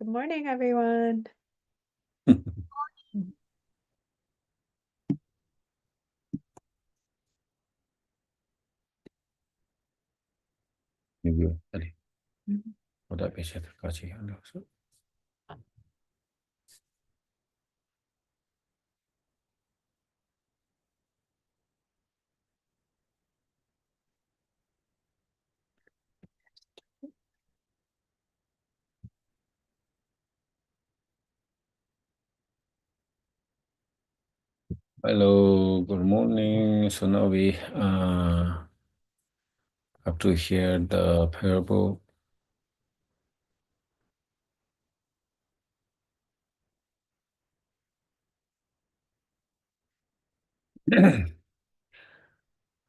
Good morning, everyone. Review allez, Mhm. oder welche 같이 하려고. Hello, good morning. So now we have to hear the parable.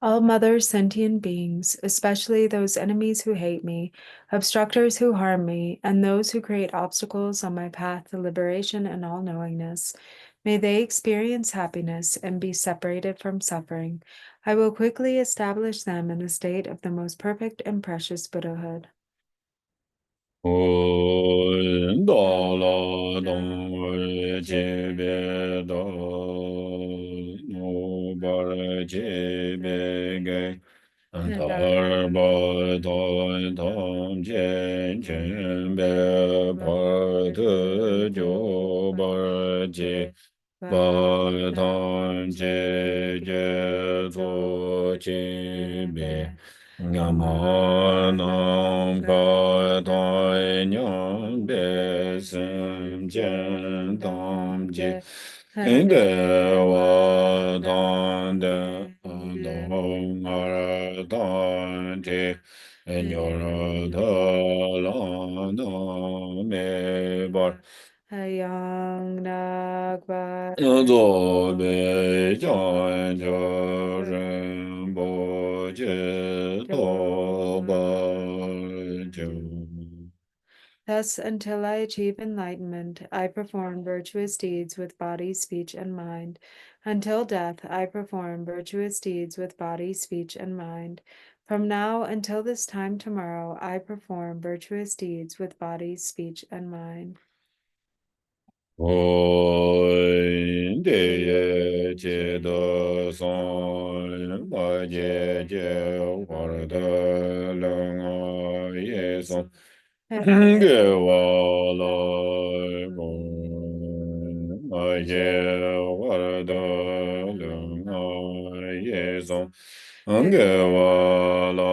All mother sentient beings, especially those enemies who hate me, obstructors who harm me, and those who create obstacles on my path to liberation and all knowingness, may they experience happiness and be separated from suffering. I will quickly establish them in the state of the most perfect and precious Buddhahood. Ngamanam kadai nyam besem jen tam je ende wa dan de dong ar dan je enyor da la na me bar Hayang Nagba zo be jan jo ren bo je to ba jo. Thus, until I achieve enlightenment, I perform virtuous deeds with body, speech, and mind. Until death, I perform virtuous deeds with body, speech, and mind. From now until this time tomorrow, I perform virtuous deeds with body, speech, and mind. Oi, de ye che de son, ma je je war de leng a ye son, ge wa la gong, ma je war de leng a ye son, ge wa la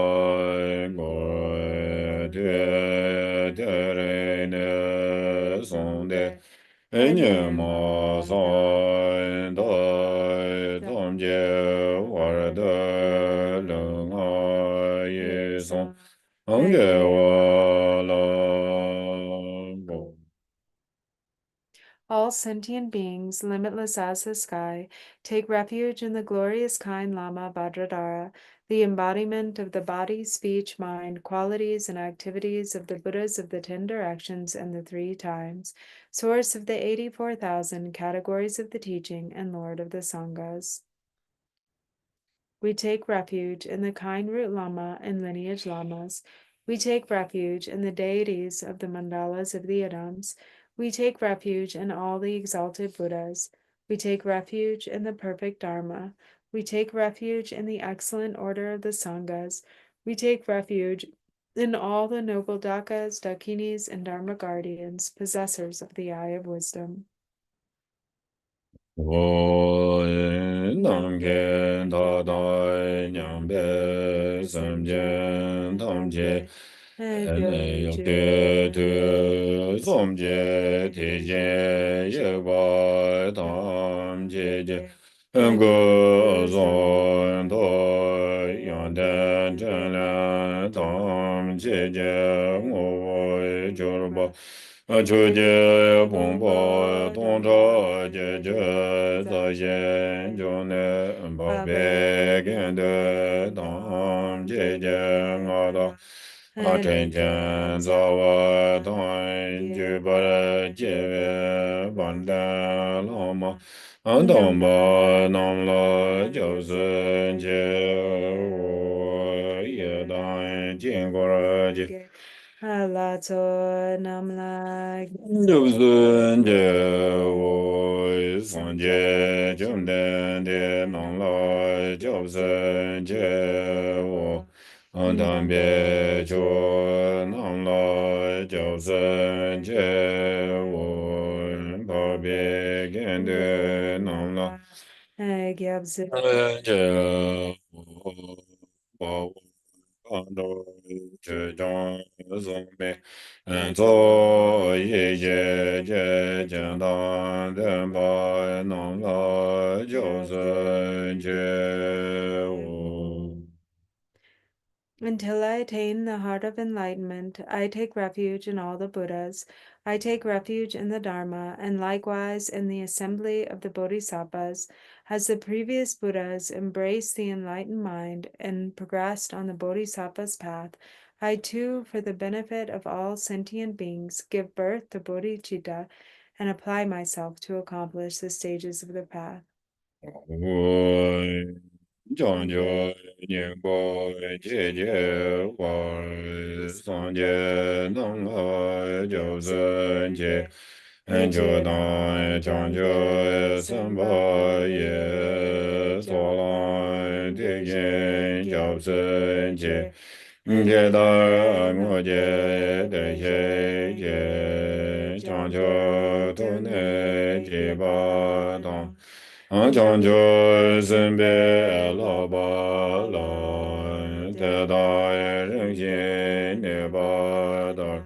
gong, de re ne son de. Enye ma san dai tam je war de leng a ye song ang ge wa la bo. All sentient beings, limitless as the sky, take refuge in the glorious kind Lama Vajradhara, the embodiment of the body, speech, mind, qualities, and activities of the Buddhas of the 10 directions and the 3 times, source of the 84,000 categories of the teaching, and Lord of the Sanghas. We take refuge in the kind root Lama and lineage Lamas. We take refuge in the deities of the mandalas of the Adams. We take refuge in all the exalted Buddhas. We take refuge in the perfect Dharma. We take refuge in the excellent order of the Sanghas. We take refuge in all the noble Dakas, Dakinis, and Dharma guardians, possessors of the eye of wisdom. Wo nam gen da dai nyam be sam jen tam je ene yok de de som je te je ye ba tam je je go zon do yan den chen la tam je je ngo jo ba chu je pong pa tong cha je je za yen jo ne ba be gen de tam je je nga da a chen chen za wa tang ju ba je we ban da la ma an dong ba nam la jiao zhen jie wo ye dang jing guo re ji La to nam la. nhập dân chế vô song chế chum đen đen nong lai chop dân chế vô an tam bie cho nong lai chop dân chế vô ba bie gen de nong lai Gyab zi. chế vô do che zhang zong bei zo ye ye ye jian dan den bai nong lai jiao zhen jie wu. Until I attain the heart of enlightenment, I take refuge in all the Buddhas. I take refuge in the Dharma, and likewise in the assembly of the Bodhisattvas. As the previous Buddhas embraced the enlightened mind and progressed on the Bodhisattva's path, I too, for the benefit of all sentient beings, give birth to bodhicitta and apply myself to accomplish the stages of the path. 讲究宁波姐姐我上街能来就是姐，就当讲究三八夜所来的人就是姐，姐到我姐的姐姐讲究都能结巴当。长久身边老巴老，得到人心的巴达，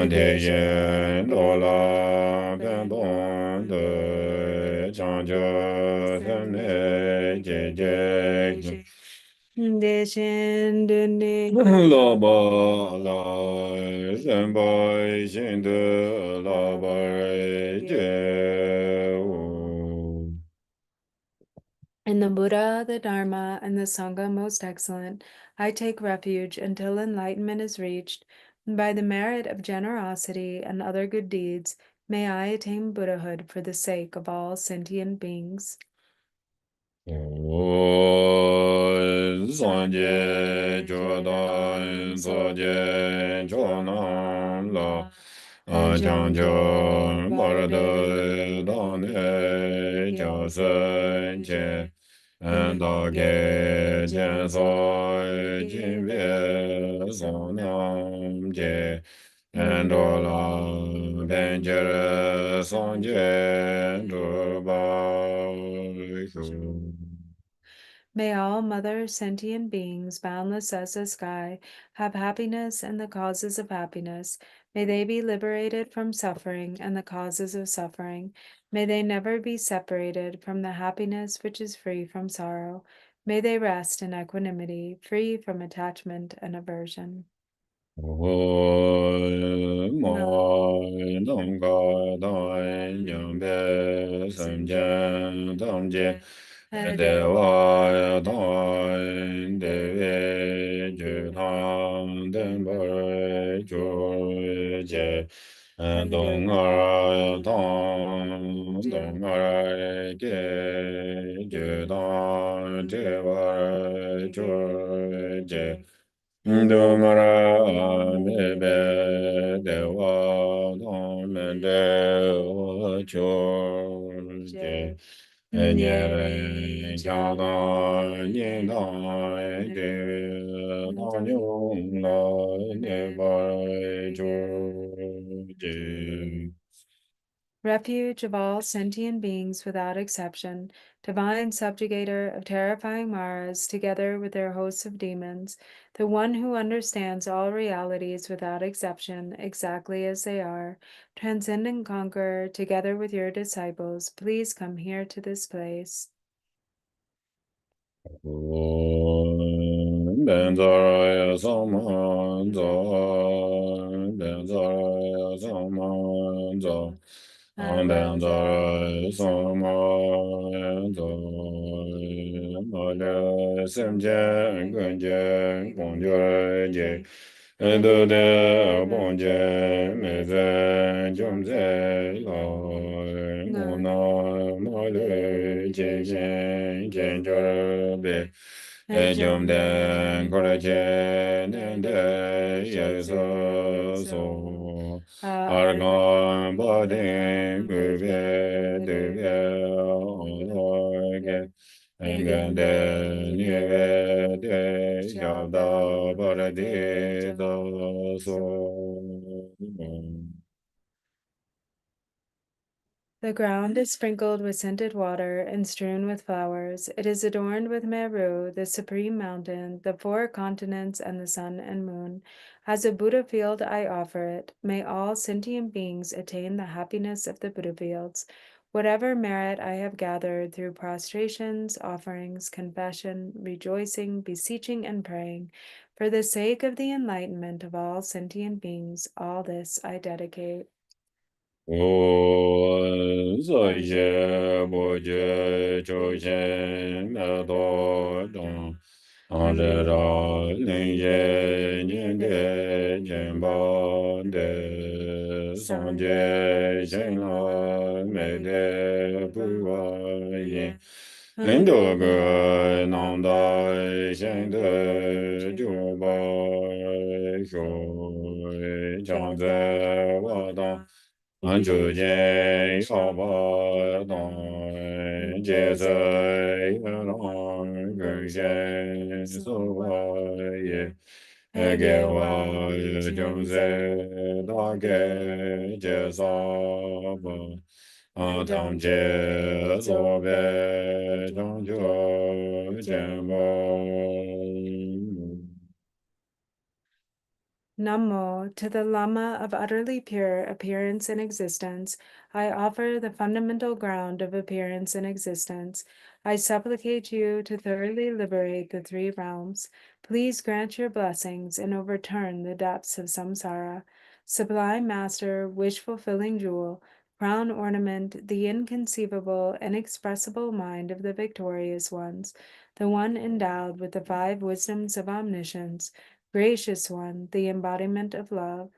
天心罗拉根本的长久身边姐姐。Deshin dune. 老巴老，人巴心的老巴觉悟。In the Buddha, the Dharma, and the Sangha most excellent, I take refuge until enlightenment is reached, and by the merit of generosity and other good deeds, may I attain Buddhahood for the sake of all sentient beings. 我三界觉单，色界觉难了，将就巴尔的当内叫圣洁，大概见所金别所难解，多了边界三界诸巴修。May all mother sentient beings, boundless as the sky, have happiness and the causes of happiness. May they be liberated from suffering and the causes of suffering. May they never be separated from the happiness which is free from sorrow. May they rest in equanimity, free from attachment and aversion. 我那们能够当将别三千当劫，得瓦当得为觉堂等辈觉劫，东儿东儿给觉堂这瓦觉劫。Dumara bebe dewa domen dewa chorje nye chana nye na de na nyong la ne ba chorje. refuge of all sentient beings without exception, divine subjugator of terrifying Maras, together with their hosts of demons, the one who understands all realities without exception, exactly as they are, transcendent conqueror, together with your disciples, please come here to this place. Benzara Samanza, Benzara Samanza, Benzara Samanza, Mala Semjen Gunjen Gonjurje, Edo Bonje Mezen Jumze La, Mona Male Jejen Genjurbe. Ejumden Korache Nende Yeso So Argon Bodin Gube Dube Orge Engende Nive De Shabda Baradi So The ground is sprinkled with scented water and strewn with flowers. It is adorned with Meru, the supreme mountain, the four continents, and the sun and moon. As a Buddha field, I offer it. May all sentient beings attain the happiness of the Buddha fields. Whatever merit I have gathered through prostrations, offerings, confession, rejoicing, beseeching, and praying, for the sake of the enlightenment of all sentient beings, all this I dedicate. 我作业不觉周贤灭多种，当知道灵业念的金宝的三界心来美的不外因，很多个能大现的九百岁，将在我当。安住见小巴当，劫财郎更显所为也，给我将在大概介绍吧，他们介所别将就见吧。Namo, to the Lama of utterly pure appearance and existence, I offer the fundamental ground of appearance and existence. I supplicate you to thoroughly liberate the three realms. Please grant your blessings and overturn the depths of samsara. Sublime Master, wish-fulfilling jewel, crown ornament, the inconceivable, inexpressible mind of the victorious ones, the one endowed with the five wisdoms of omniscience, Gracious One, the embodiment of love,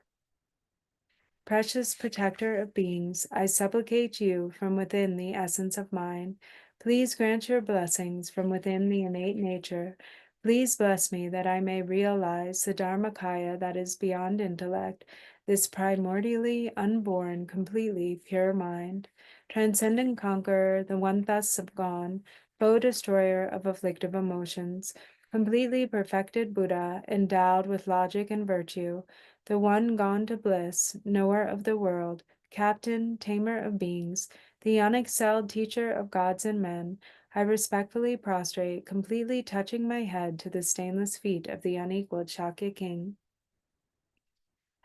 precious protector of beings, I supplicate you from within the essence of mind. Please grant your blessings from within the innate nature. Please bless me that I may realize the Dharmakaya that is beyond intellect, this primordially unborn, completely pure mind. Transcendent conqueror, the one thus gone, foe destroyer of afflictive emotions, completely perfected Buddha, endowed with logic and virtue, the one gone to bliss, knower of the world, captain, tamer of beings, the unexcelled teacher of gods and men, I respectfully prostrate, completely touching my head to the stainless feet of the unequaled Shakya king.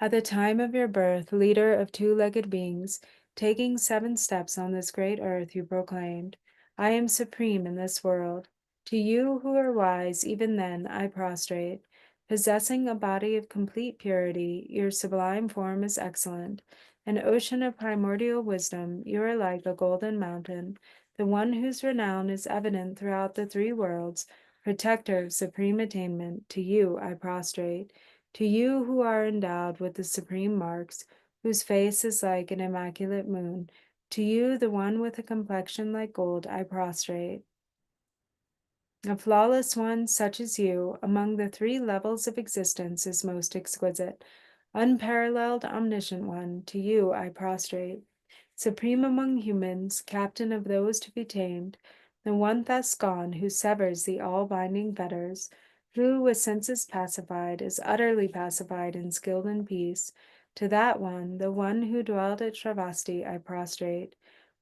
At the time of your birth, leader of two-legged beings, taking 7 steps on this great earth, you proclaimed, I am supreme in this world. To you who are wise, even then I prostrate. Possessing a body of complete purity, your sublime form is excellent. An ocean of primordial wisdom, you are like a golden mountain, the one whose renown is evident throughout the 3 worlds, protector of supreme attainment, to you I prostrate. To you who are endowed with the supreme marks, whose face is like an immaculate moon, to you, the one with a complexion like gold, I prostrate. A flawless one, such as you, among the 3 levels of existence is most exquisite. Unparalleled, omniscient one, to you I prostrate. Supreme among humans, captain of those to be tamed, the one thus gone who severs the all-binding fetters, who, with senses pacified, is utterly pacified and skilled in peace, to that one, the one who dwelled at Shravasti, I prostrate.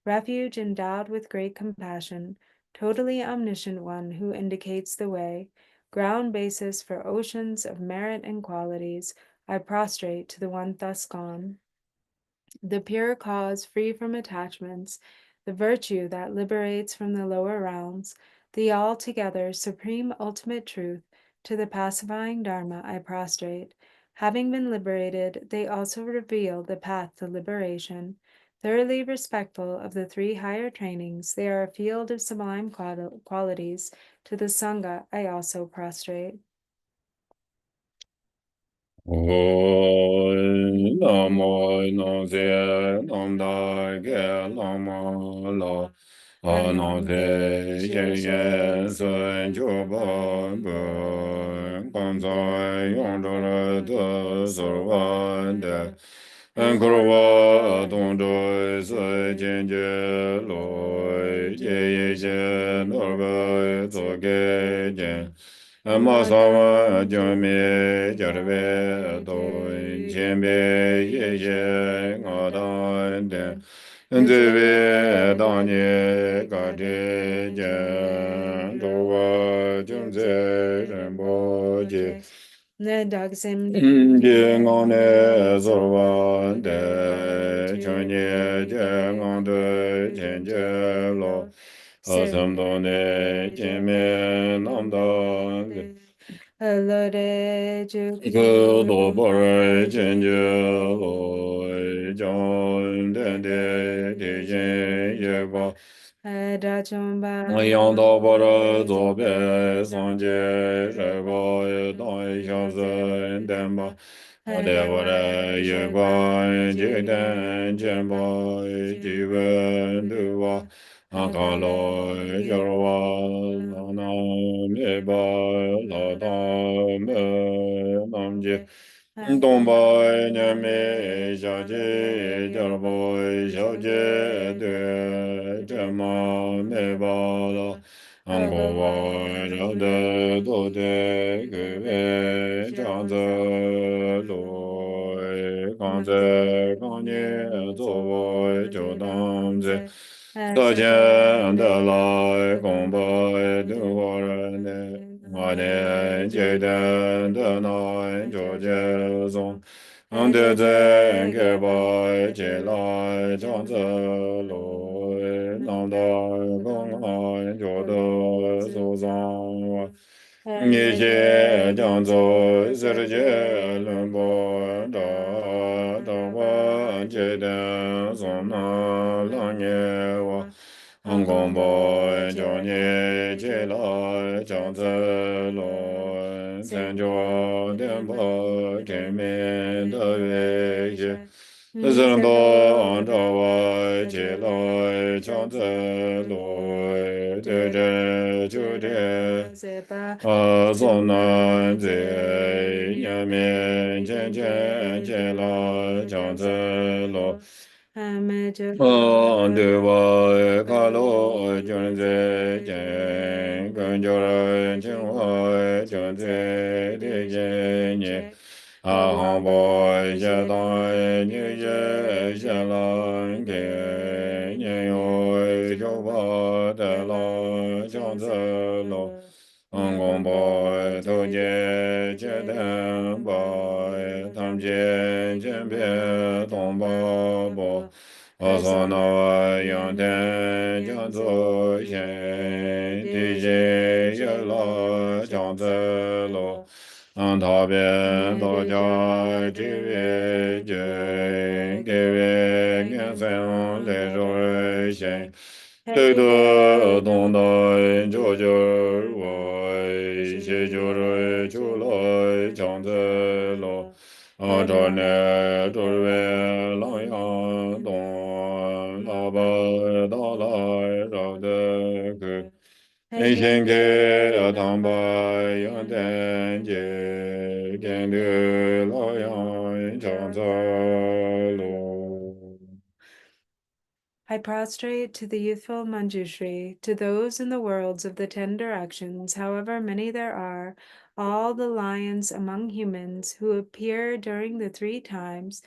Refuge endowed with great compassion, totally omniscient one who indicates the way, ground basis for oceans of merit and qualities, I prostrate to the one thus gone. The pure cause free from attachments, the virtue that liberates from the lower realms, the altogether supreme ultimate truth, to the pacifying Dharma I prostrate. Having been liberated, they also reveal the path to liberation. Thoroughly respectful of the 3 higher trainings, they are a field of sublime qualities. To the Sangha I also prostrate. 哦，南无南无南无大给南无老 Anong te ye sun ju ba bu gan zai yong zhou le de su wan de an kur wa dong zhui si jian jie lu ye ye jie nu ge zu ge jian ma sa wa jian mi jia de du qian bei ye ye nga dan de 恩泽为当年干的见，中国经济人不济，健康的做完的，去年健康的见见了，什么的见面难当的。一个多半儿坚决来讲的人也罢，我养到把这左边上街这个当一小时等吧，我的也管简单钱吧，几万对吧？俺看了叫我老那没把老大没弄起，东北人民小姐叫我小姐的，这么没把了。俺国我绕的都得个位这样子路，刚才刚你做我就当着。可见的来公布的我人的，我的记得的那就接送，俺的在给白起来长子路，难道公安觉得受伤我？一切将走世界轮播的我记得从那两年我。公布叫你起来，将子路，三脚颠簸前面的危险。人多按照我起来，将子路，对着就这。从南在人面渐起来，将子路。对我卡路军在见，跟着人情怀军在的见你，航班下当你也下来给，你有就把的老将子路。公布头节节等报，他们见别东宝宝。我说那阳天将走线，地界也老将走路，他边大家这边就这边颜色来着线。这个东南角我，西就来江浙路，这呢这边狼烟东，老板到来绕的去，先给唐白杨丹街，跟着老杨江浙路。I prostrate to the youthful Manjushri, to those in the worlds of the 10 directions, however many there are, all the lions among humans who appear during the 3 times,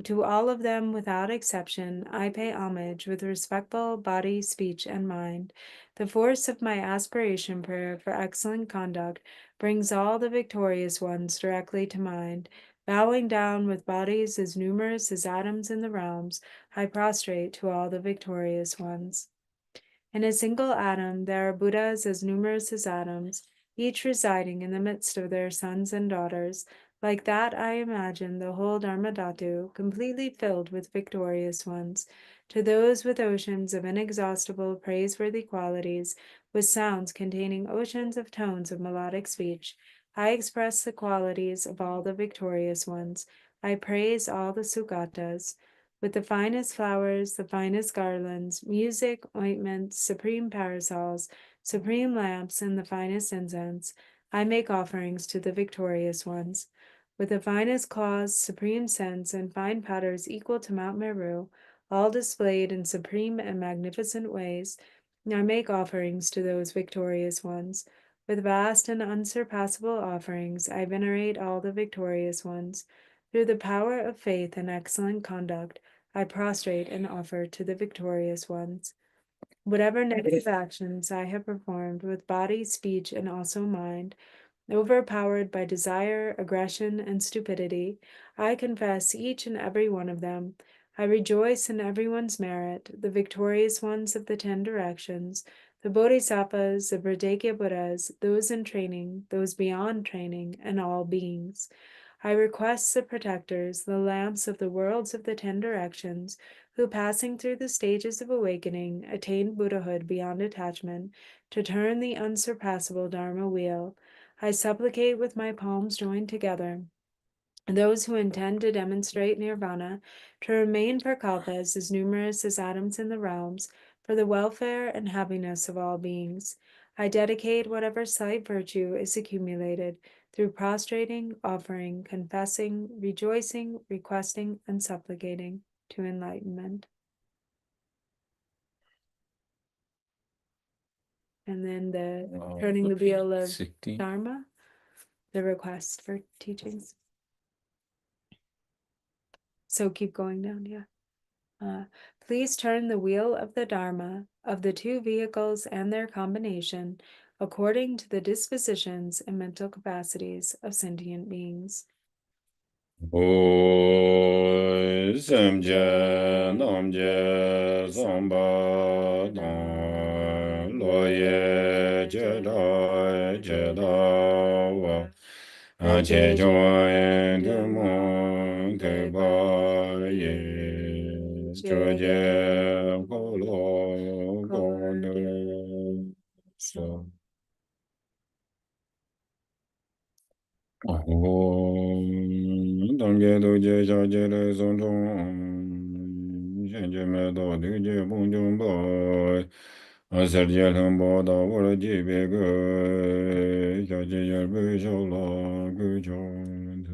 to all of them without exception, I pay homage with respectful body, speech, and mind. The force of my aspiration prayer for excellent conduct brings all the victorious ones directly to mind. Bowing down with bodies as numerous as atoms in the realms, I prostrate to all the victorious ones. In a single atom there are Buddhas as numerous as atoms, each residing in the midst of their sons and daughters. Like that, I imagine the whole Dharmadhatu completely filled with victorious ones. To those with oceans of inexhaustible praiseworthy qualities, with sounds containing oceans of tones of melodic speech, I express the qualities of all the victorious ones. I praise all the Sugatas. with the finest flowers, the finest garlands, music, ointments, supreme parasols, supreme lamps, and the finest incense, I make offerings to the victorious ones. With the finest cloths, supreme scents, and fine powders equal to Mount Meru, all displayed in supreme and magnificent ways, I make offerings to those victorious ones. With vast and unsurpassable offerings, I venerate all the victorious ones. Through the power of faith and excellent conduct, I prostrate and offer to the victorious ones. Whatever negative actions I have performed with body, speech, and also mind, overpowered by desire, aggression, and stupidity, I confess each and every one of them. I rejoice in everyone's merit, the victorious ones of the 10 directions, the Bodhisattvas, the Pradekya Buddhas, those in training, those beyond training, and all beings. I request the protectors, the lamps of the worlds of the 10 directions, who passing through the stages of awakening, attain Buddhahood beyond attachment, to turn the unsurpassable Dharma wheel. I supplicate with my palms joined together those who intend to demonstrate nirvana, to remain for kalpas as numerous as atoms in the realms, for the welfare and happiness of all beings. I dedicate whatever slight virtue is accumulated through prostrating, offering, confessing, rejoicing, requesting, and supplicating to enlightenment. And then the turning the wheel of 60. Dharma, the request for teachings. So keep going down, yeah. Please turn the wheel of the Dharma of the two vehicles and their combination according to the dispositions and mental capacities of sentient beings. Samje namje samba dan loye jeda jeda wa che join de mon de ba ye je ko lo ko ne so 당계 도제 자제를 선종 현재매도 되게 봉정보 아서리얼 한보다 월지 배그 자제열 부쇼라 그존데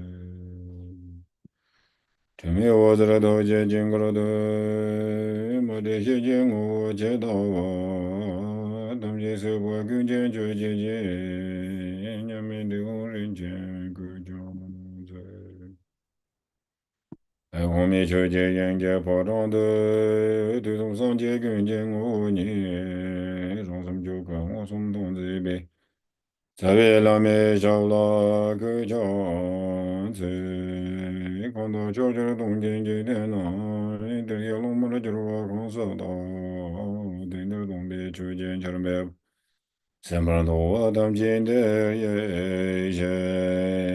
재미워더라도 제징그러도 머리시징우 제도와 담제서와 근전 조제제 냐면되고 렌젠 그존데 호미 조제 양제 보ron데 두동성제 근전우니 성섬조가 호솜동제베 자베라메 샤올라 그존제 건도 조절 동전제되나 인들여롱무르 저러와 공서다 딘들동베 조젠처럼베 sembrando adamjinde ye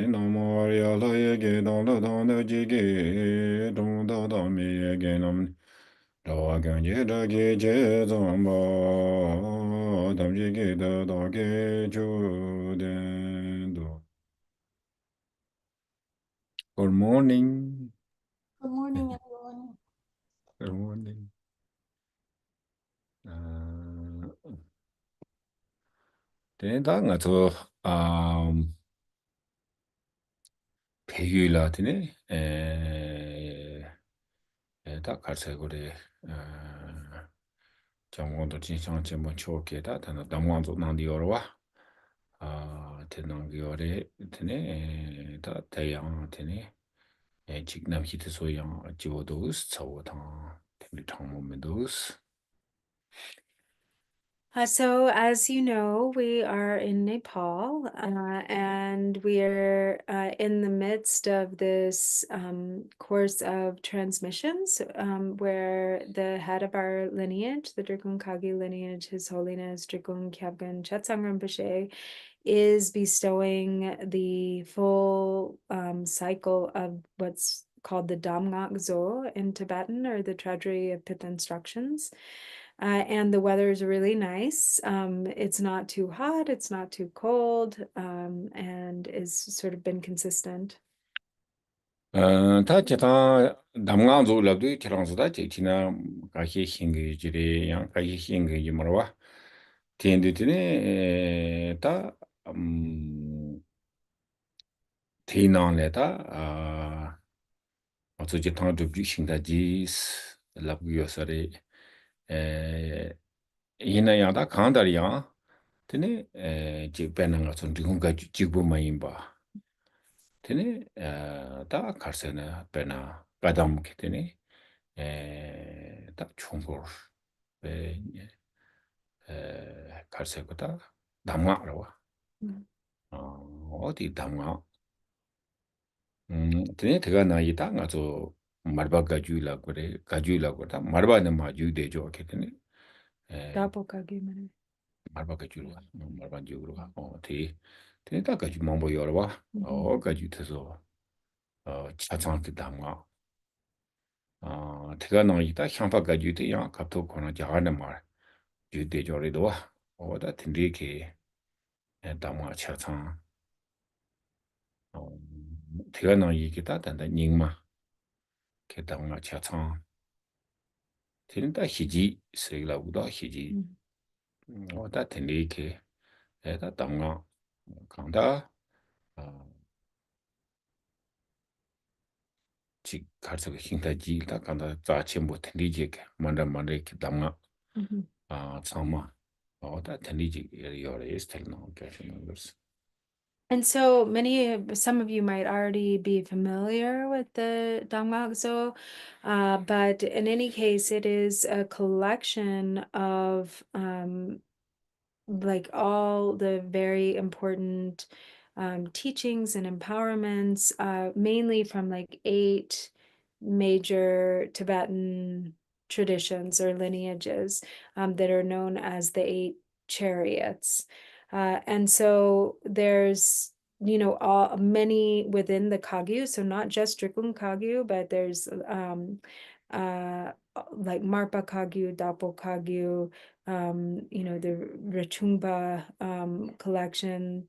namoria la ye dans le dans le jige don da da mi ye nam do ganje da ge je zamba dam jige da da ge ju den do. Good morning. Good morning, everyone. Good morning. Thế đó là tôi 배율라드네 다 갈색으로 정원도 진상체 뭐 좋게다 다나 담원도 난디어와 대난기어레 드네 다 대양 드네 직남 히트 소양 지워도스 저워다 되게 장모면도스. So, as you know, we are in Nepal, and we're in the midst of this course of transmissions, where the head of our lineage, the Drupon Kagyu lineage, His Holiness Drupon Kyabgon Chetsang Rinpoche, is bestowing the full cycle of what's called the Damgak Zo in Tibetan, or the Treasury of Pith Instructions. And the weather is really nice. It's not too hot, it's not too cold, and is sort of been consistent. 다 제타 담강조 랍도 티랑스다 제티나 가히 싱기지리 양 가히 싱기지 뭐라 티엔디티네 티난레다 어쩌지 당도 빅싱다지스 랍기요서리 에 이나야다 강다리야 테네 지 배낭가 좀 디군가 지고 마임바 테네 다 갈세나 배나 가담 키테네 딱 총고 에 갈세보다 남아라고 Mm. 어디 남아 테네 대가 나이다 가서 말바 가주라 그래 가주라 거다 말바는 마주 되죠 키테네 에 Dapo kagimene. 말바 가주라 말바 주로 티 테네 딱 가주 망보 열어봐 Mhm. 가주 돼서 차창한테 담아 대가 나이다 향파 가주 돼야 갑도 거나 자하는 말 주대조리도 와 어다 틴리케 담아 차창 대가 나이기다 단다 닝마 게 담아 차창 틴다 희지 세라고도 희지 Mm. 어다 틴리케 에다 담아 강다 지 갈서 힘다지 다 간다 자침부 틴리지게 만다 만레게 담아 Mhm. 참마 어다 틴리지 요래 스타일 나오게 그래서 And so some of you might already be familiar with the Dangmagzo, but in any case, it is a collection of like all the very important teachings and empowerments, mainly from like 8 major Tibetan traditions or lineages that are known as the 8 chariots. And so there's many within the Kagyu, so not just Drikung Kagyu, but there's like Marpa Kagyu, Dapo Kagyu, the Rachungpa collection.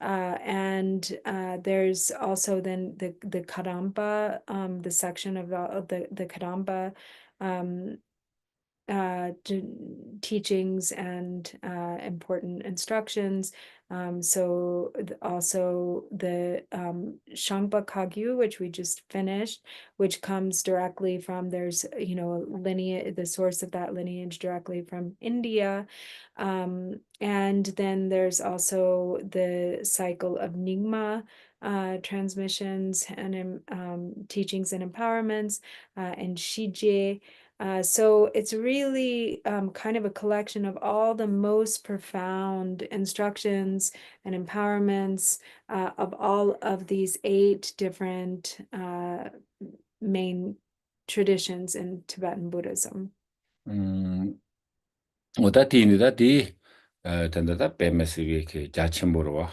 And there's also then the Kadampa, the section of the Kadampa um, teachings and important instructions. So also the Shangpa Kagyu, which we just finished, which comes directly from, there's, lineage, the source of that lineage directly from India. And then there's also the cycle of Nyingma transmissions and teachings and empowerments, and Shije. So it's really kind of a collection of all the most profound instructions and empowerments of all of these 8 different main traditions in Tibetan Buddhism. 오다티니다디 단다다 베메시게 자침보로 와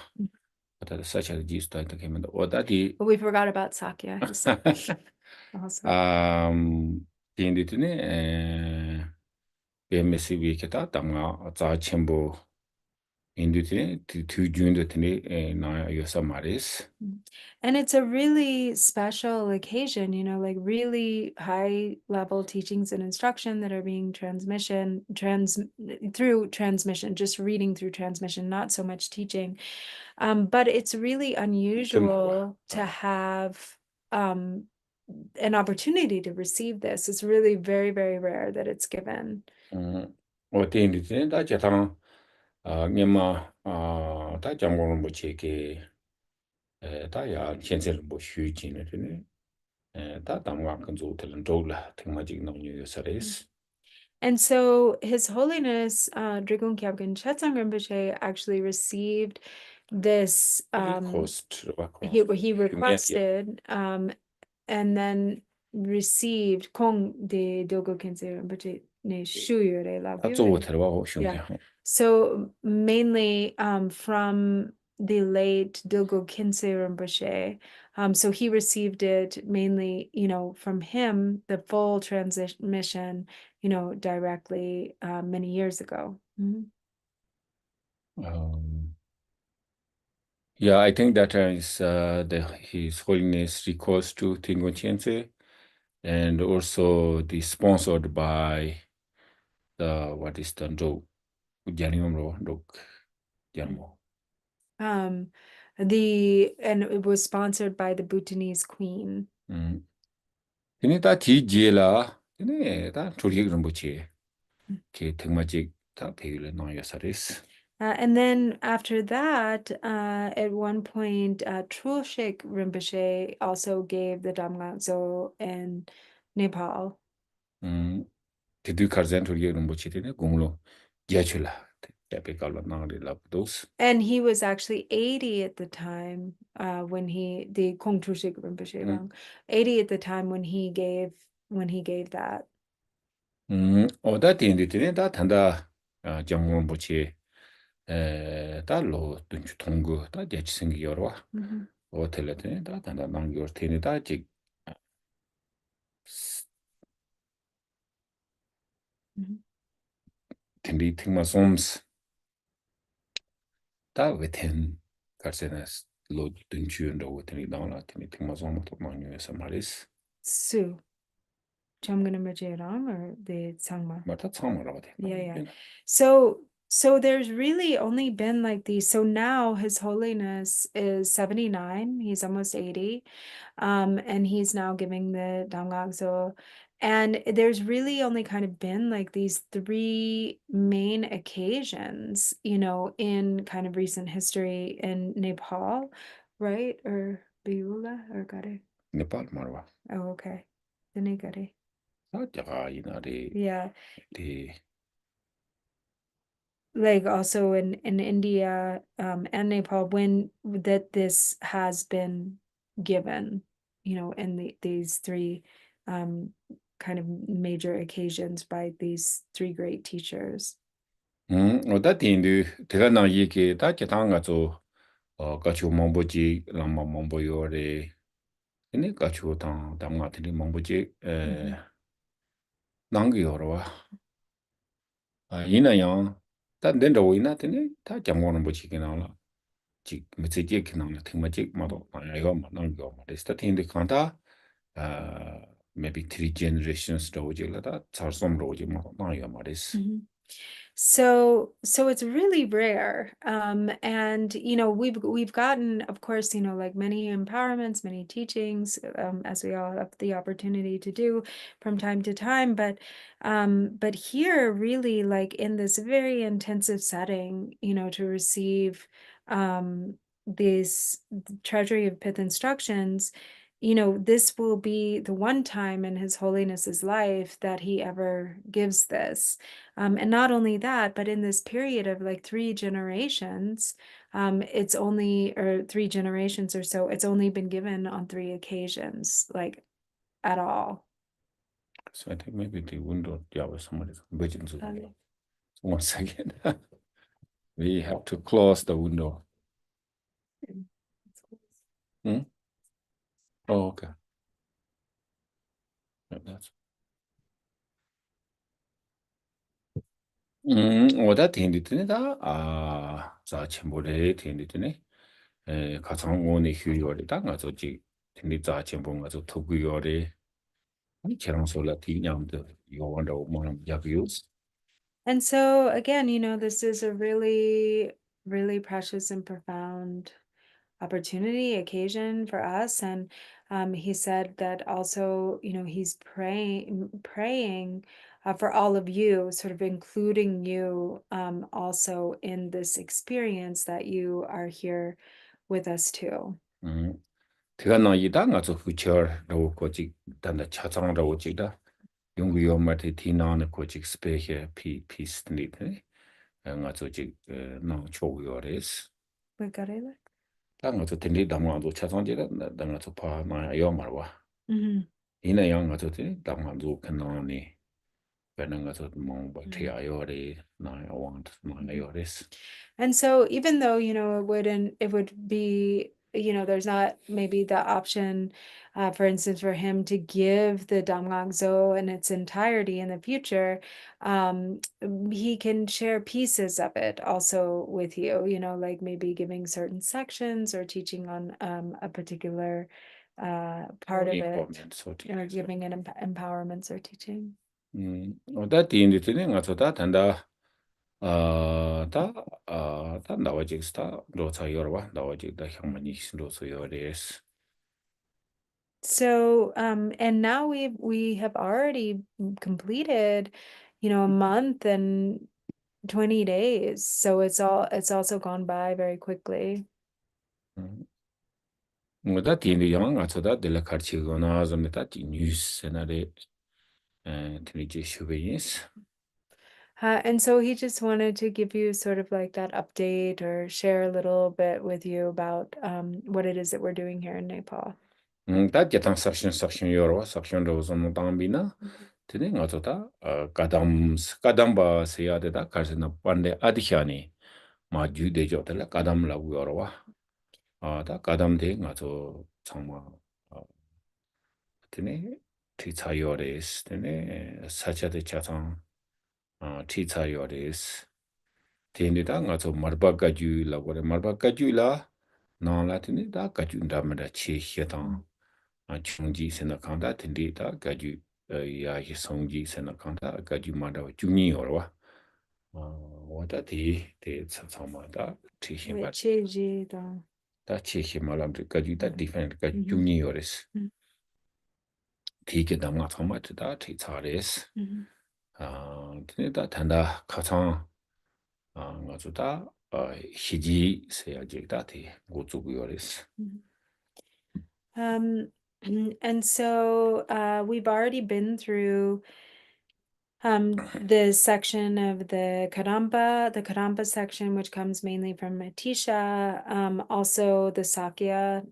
오다 사찰 지스타이트 게면도 오다디 But we forgot about Sakya also. 디인디티네 베메시게 다 담가 자침보 인디티네 투준도티네 나 요사 마리스 And it's a really special occasion, like really high level teachings and instruction that are being through transmission, just reading through transmission, not so much teaching. But it's really unusual to have an opportunity to receive this. It's really very, very rare that it's given. 오티인디티네 다 제탕 녜마 다 장고는 뭐 제게 다야 현재를 뭐 휴지네 다 담가 근조 들은 돌라 등마직 나오니 요사레스 And so His Holiness Drikung Kyabgen Chetsang Rinpoche actually received this. He requested and then received Kong de Dogo Khyentse Rinpoche ne Shuyure La 다 Gyure. 들어가고 Yeah. So mainly from the late Dilgo Khyentse Rinpoche. So he received it mainly, from him, the full transmission, directly many years ago. Yeah, I think that is His Holiness recourse to Tingochiense, and also the sponsored by the what is the Janmo. And it was sponsored by the Bhutanese queen. Tene ta ti je la, tene ta churi Rinpoche ke Tengmajik ta pegule na yasaris. And then after that, at one point, Trulshik Rinpoche also gave the Damgakzo in Nepal. Tidu Karzan churi Rinpoche tene gonglo yachula tepe kala nangri labdos. And he was actually 80 at the time when the Kong Trulshik Rinpoche, 80 at the time when he gave that. Oda tene tene ta tanda Jamgon Rinpoche 다 로 둔주 통고 다 제치 생기 여러 호텔에 다 단다 남겨 테니 다 직. 텐디 팅마 솜스 다 within 가세나스 로 둔주인도 테니 나오나 테니 팅마 솜도 많이에서 말이스 Su. Chamgana Majeram or the Sangma? 맞다 참아라고 돼. Yeah. So there's really only been like these. So now His Holiness is 79. He's almost 80. And he's now giving the Damgakzo. And there's really only kind of been like these three main occasions, in kind of recent history in Nepal, right? Or Beula or Gare? 네팔 말와. Oh, okay. The Negare. 자 이나리. Yeah. 디 Like also in India and Nepal, when that this has been given, in these three kind of major occasions by these three great teachers. 어다 딘드 대가나 얘기 다 기타가 가치고 몽보지 람마 몽보요레 네 가치고 당 담가들이 몽보지 남기요로 이나양 단 된다고 이나더니 다 장고는 보지긴 나라 지 메시지 기능을 등마지 마도 이거 남겨 말했다 텐데 칸다 maybe three generations 도지라다 잘솜로 오지 뭐 나요 말했어. So it's really rare. And we've gotten, of course, like many empowerments, many teachings, as we all have the opportunity to do from time to time, but here really like in this very intensive setting, to receive these treasury of pith instructions, this will be the one time in His Holiness's life that he ever gives this. And not only that, but in this period of like 3 generations, it's only, or 3 generations or so, it's only been given on 3 occasions, like at all. So I think maybe the window, somebody's waiting to Okay. 1 second. We have to close the window. Oh, okay. That's. 我在 听的呢，전부래 听的呢，가상원의 휴요리다 가서 지听的 전부 가서 토구요리 이처럼 솔라 티냠도 이거 원다 뭐는 야비우스. And so again, this is a really, really precious and profound opportunity, occasion for us. And he said that also, he's praying for all of you, sort of including you also in this experience that you are here with us too. 대가나이다 가서 후처라고 거직 단다 차장라고 지다 용구요 마티 티나는 거직 스페해 피스니데 가서 지 초고요레스. Bukarela? 당가서 텐디 담아도 차상제다 당가서 파마 요마와. 이나 양가서 텐디 담아도 kana And so even though, it would there's not maybe the option, for instance, for him to give the Damgangso in its entirety in the future. He can share pieces of it also with you, like maybe giving certain sections or teaching on a particular part of it, or giving an empowerments or teaching. that the ngaso ta tanda 다 나와직 스타 로차 요르와 나와직 다 형만이 로서 요레스. So, and now we have already completed, a month and 20 days. So it's also gone by very quickly. 뭐다 뒤에 영화 가서다 델라 카르치고나 좀다 디 뉴스 세나레 트리지 슈베이스. And so he just wanted to give you sort of like that update or share a little bit with you about what it is that we're doing here in Nepal. 다 게탄 섹션 요르와 섹션 로좀 담비나 드네 가서다 까담바 세야데다 가르나 반데 아디샤니 마주데죠 델라 까담라고 요르와 다 까담데 가서 정말 드네 티차요레스 드네 사차데 차상 티차요레스 데니다 가서 마르바가주 라고레 마르바가주라 나라티네 다 가준다마다 치히당 중지 생각한다 텐디다 가주 야히 성지 생각한다 가주 마다 중이요와 와다티 데 차차마다 치히바 Chejido. 다 치히말람데 가주다 디펜트 가주 중이요레스 티게 담가 참마다 티차레스 티네다 단다 가상 ngazuda hiji seyajekda ti gozuguyoris. And so we've already been through the section of the Kadampa section, which comes mainly from Matisha, also the Sakya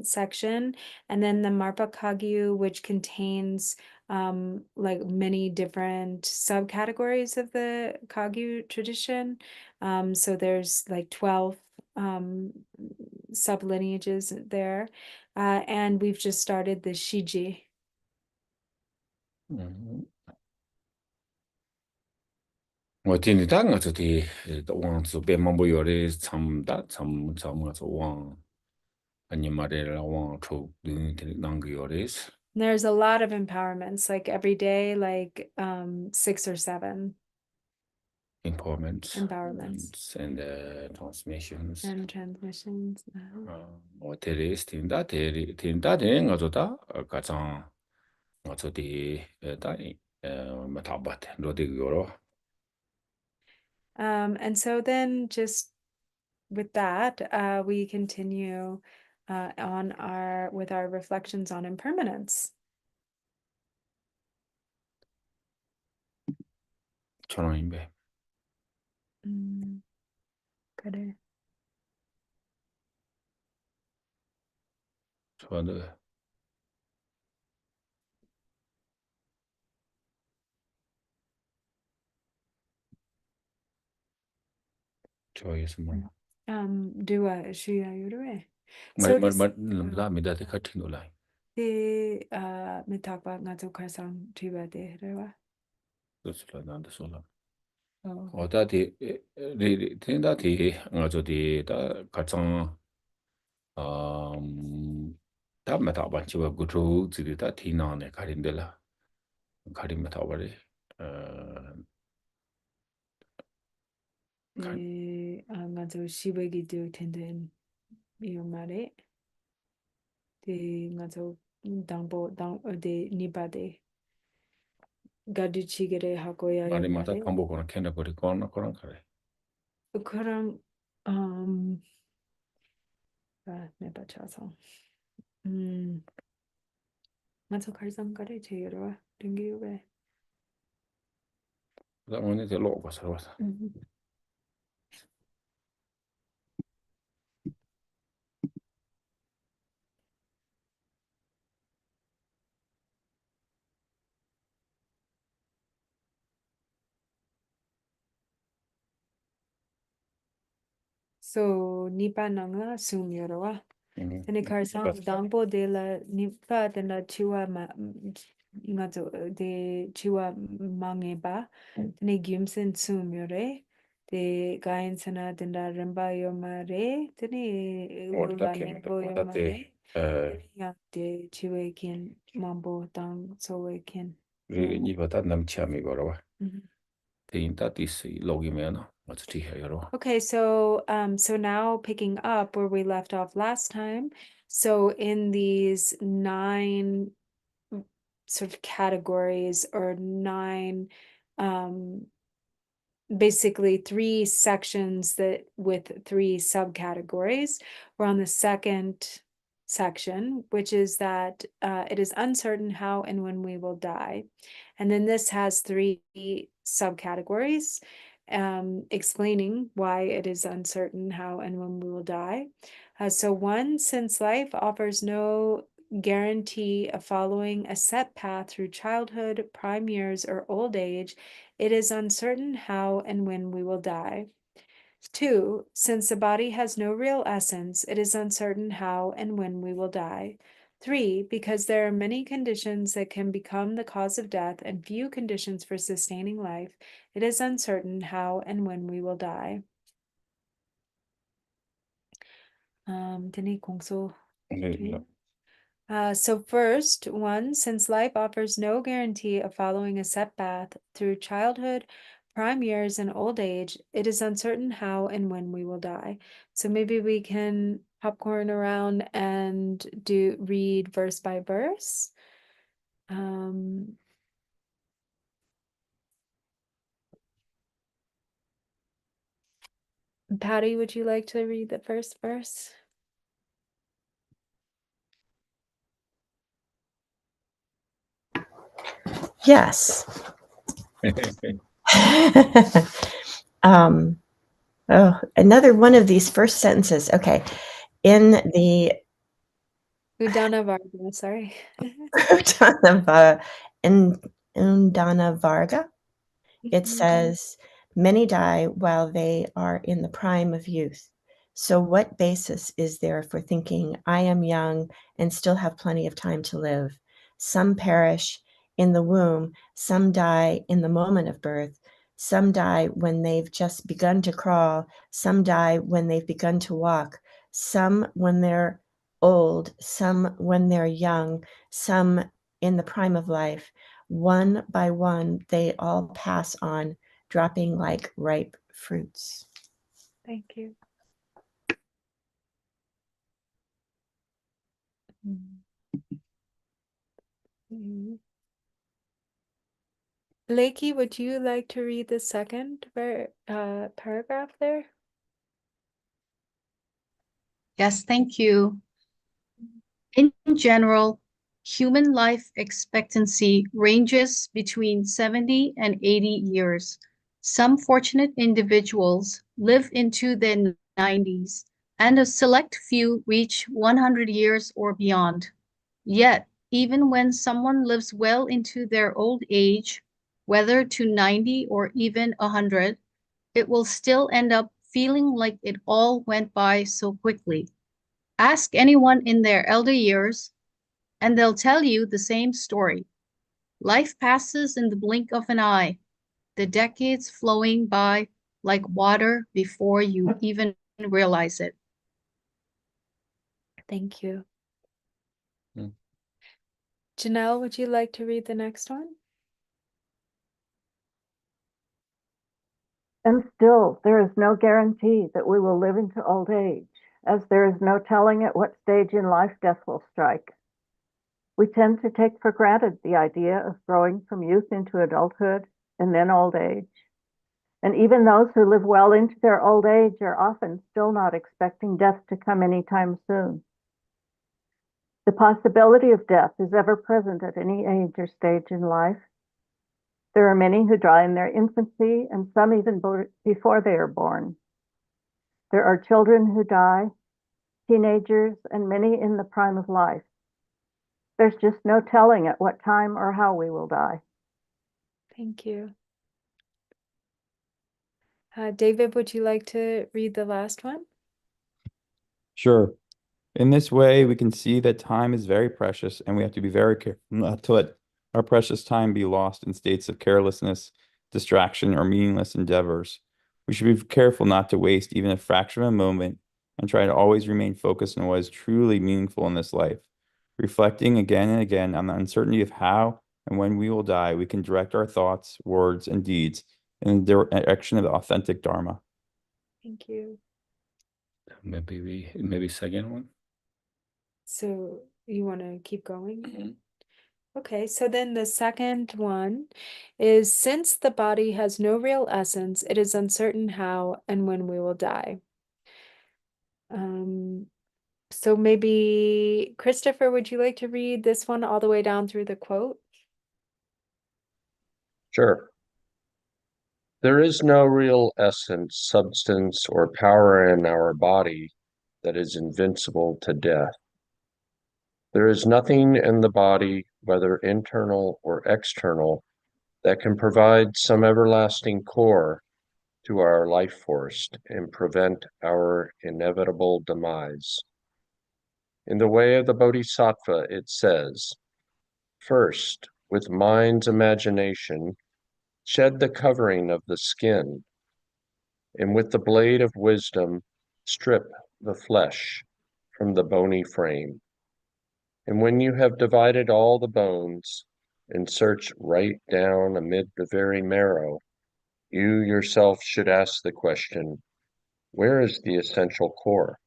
section, and then the Marpa Kagyu, which contains like many different subcategories of the Kagyu tradition. So there's like 12 sublineages there, and we've just started the Shiji. 어디니 당가서디 왕수 배만보요레 참다 참가서 왕 아니 말에라 왕초 능기요레스. There's a lot of empowerments, like every day, like 6 or 7 empowerments empowerments and transmissions and transmissions. 어테레스 tinda 가서다 가장 어쩌디 다이 마타바트 로디요로. And so then just with that, we continue with our reflections on impermanence. 저놈인데. 그래. 저도 저에서 뭐 Dua Shia Yurue. 미다데 같은 올라이. The mitakba ngazo karsang tiba de rewa. 그렇죠. 나한테 sol라. Oh. 어다디 텐다디 ngazo디 다 가장 다 메타바 치바 구조 지리다 티나네 가린데라. 가린 메타바리 ngazo shibagi do tenden iyo mare. The ngazo dangbo de nibade. Gadu chigere hakoya yo 아니 마타 mare. 탐보거나 캔다거리 거나 그런 거래. 그럼 내가 찾아서 ngazo karsang kare cheyoro ringiwe. 그다음에 이제 로고 살아서. So nipa nangla sum yorowa. Tani karsan dambo de la nipa de la chua ma nga zo de chua mangeba. Tani gimsen sumyore. De gain sana dinda rimba yomare. Tani Orada luva kemete nebo orada yomare. de Ya de chiwe kin mambo tang sowe kin. 이보다 남치함이 걸어와. Mhm. 대인다 디스 로기면 어떻게 해요? Okay, so so now picking up where we left off last time. So in these 9 sort of categories or 9 basically 3 sections that with 3 subcategories. We're on the second section, which is that it is uncertain how and when we will die. And then this has 3 subcategories explaining why it is uncertain how and when we will die. So 1, since life offers no guarantee of following a set path through childhood, prime years, or old age, it is uncertain how and when we will die. 2, since the body has no real essence, it is uncertain how and when we will die. 3, because there are many conditions that can become the cause of death and few conditions for sustaining life, it is uncertain how and when we will die. Tini kongso. So first, 1, since life offers no guarantee of following a set path through childhood, prime years, and old age, it is uncertain how and when we will die. So maybe we can popcorn around and read verse by verse. Patty, would you like to read the first verse? Yes. Another one of these first sentences. Okay. In the Udana Varga, sorry. Undana Varga, it says, many die while they are in the prime of youth. So what basis is there for thinking I am young and still have plenty of time to live? Some perish in the womb, some die in the moment of birth, some die when they've just begun to crawl, some die when they've begun to walk, some when they're old, some when they're young, some in the prime of life. One by one, they all pass on, dropping like ripe fruits. Thank you. Lakey, would you like to read the second paragraph there? Yes, thank you. In general, human life expectancy ranges between 70 and 80 years. Some fortunate individuals live into their 90s, and a select few reach 100 years or beyond. Yet, even when someone lives well into their old age, whether to 90 or even 100, it will still end up feeling like it all went by so quickly. Ask anyone in their elder years, and they'll tell you the same story. Life passes in the blink of an eye, the decades flowing by like water before you even realize it. Thank you. Mm. Janelle, would you like to read the next one? And still, there is no guarantee that we will live into old age, as there is no telling at what stage in life death will strike. We tend to take for granted the idea of growing from youth into adulthood and then old age. And even those who live well into their old age are often still not expecting death to come anytime soon. The possibility of death is ever present at any age or stage in life. There are many who die in their infancy and some even before they are born. There are children who die, teenagers, and many in the prime of life. There's just no telling at what time or how we will die. Thank you. David, would you like to read the last one? Sure. In this way, we can see that time is very precious, and we have to be very careful not to let our precious time be lost in states of carelessness, distraction, or meaningless endeavors. We should be careful not to waste even a fraction of a moment and try to always remain focused on what is truly meaningful in this life. Reflecting again and again on the uncertainty of how and when we will die, we can direct our thoughts, words, and deeds in the direction of the authentic Dharma. Thank you. Maybe second one. So you want to keep going? Okay, so then the second one is, since the body has no real essence, it is uncertain how and when we will die. So maybe Christopher, would you like to read this one all the way down through the quote? Sure. There is no real essence, substance, or power in our body that is invincible to death. There is nothing in the body, whether internal or external, that can provide some everlasting core to our life force and prevent our inevitable demise. In the way of the Bodhisattva, it says, first, with mind's imagination, shed the covering of the skin, and with the blade of wisdom, strip the flesh from the bony frame. And when you have divided all the bones and search right down amid the very marrow, you yourself should ask the question, where is the essential core?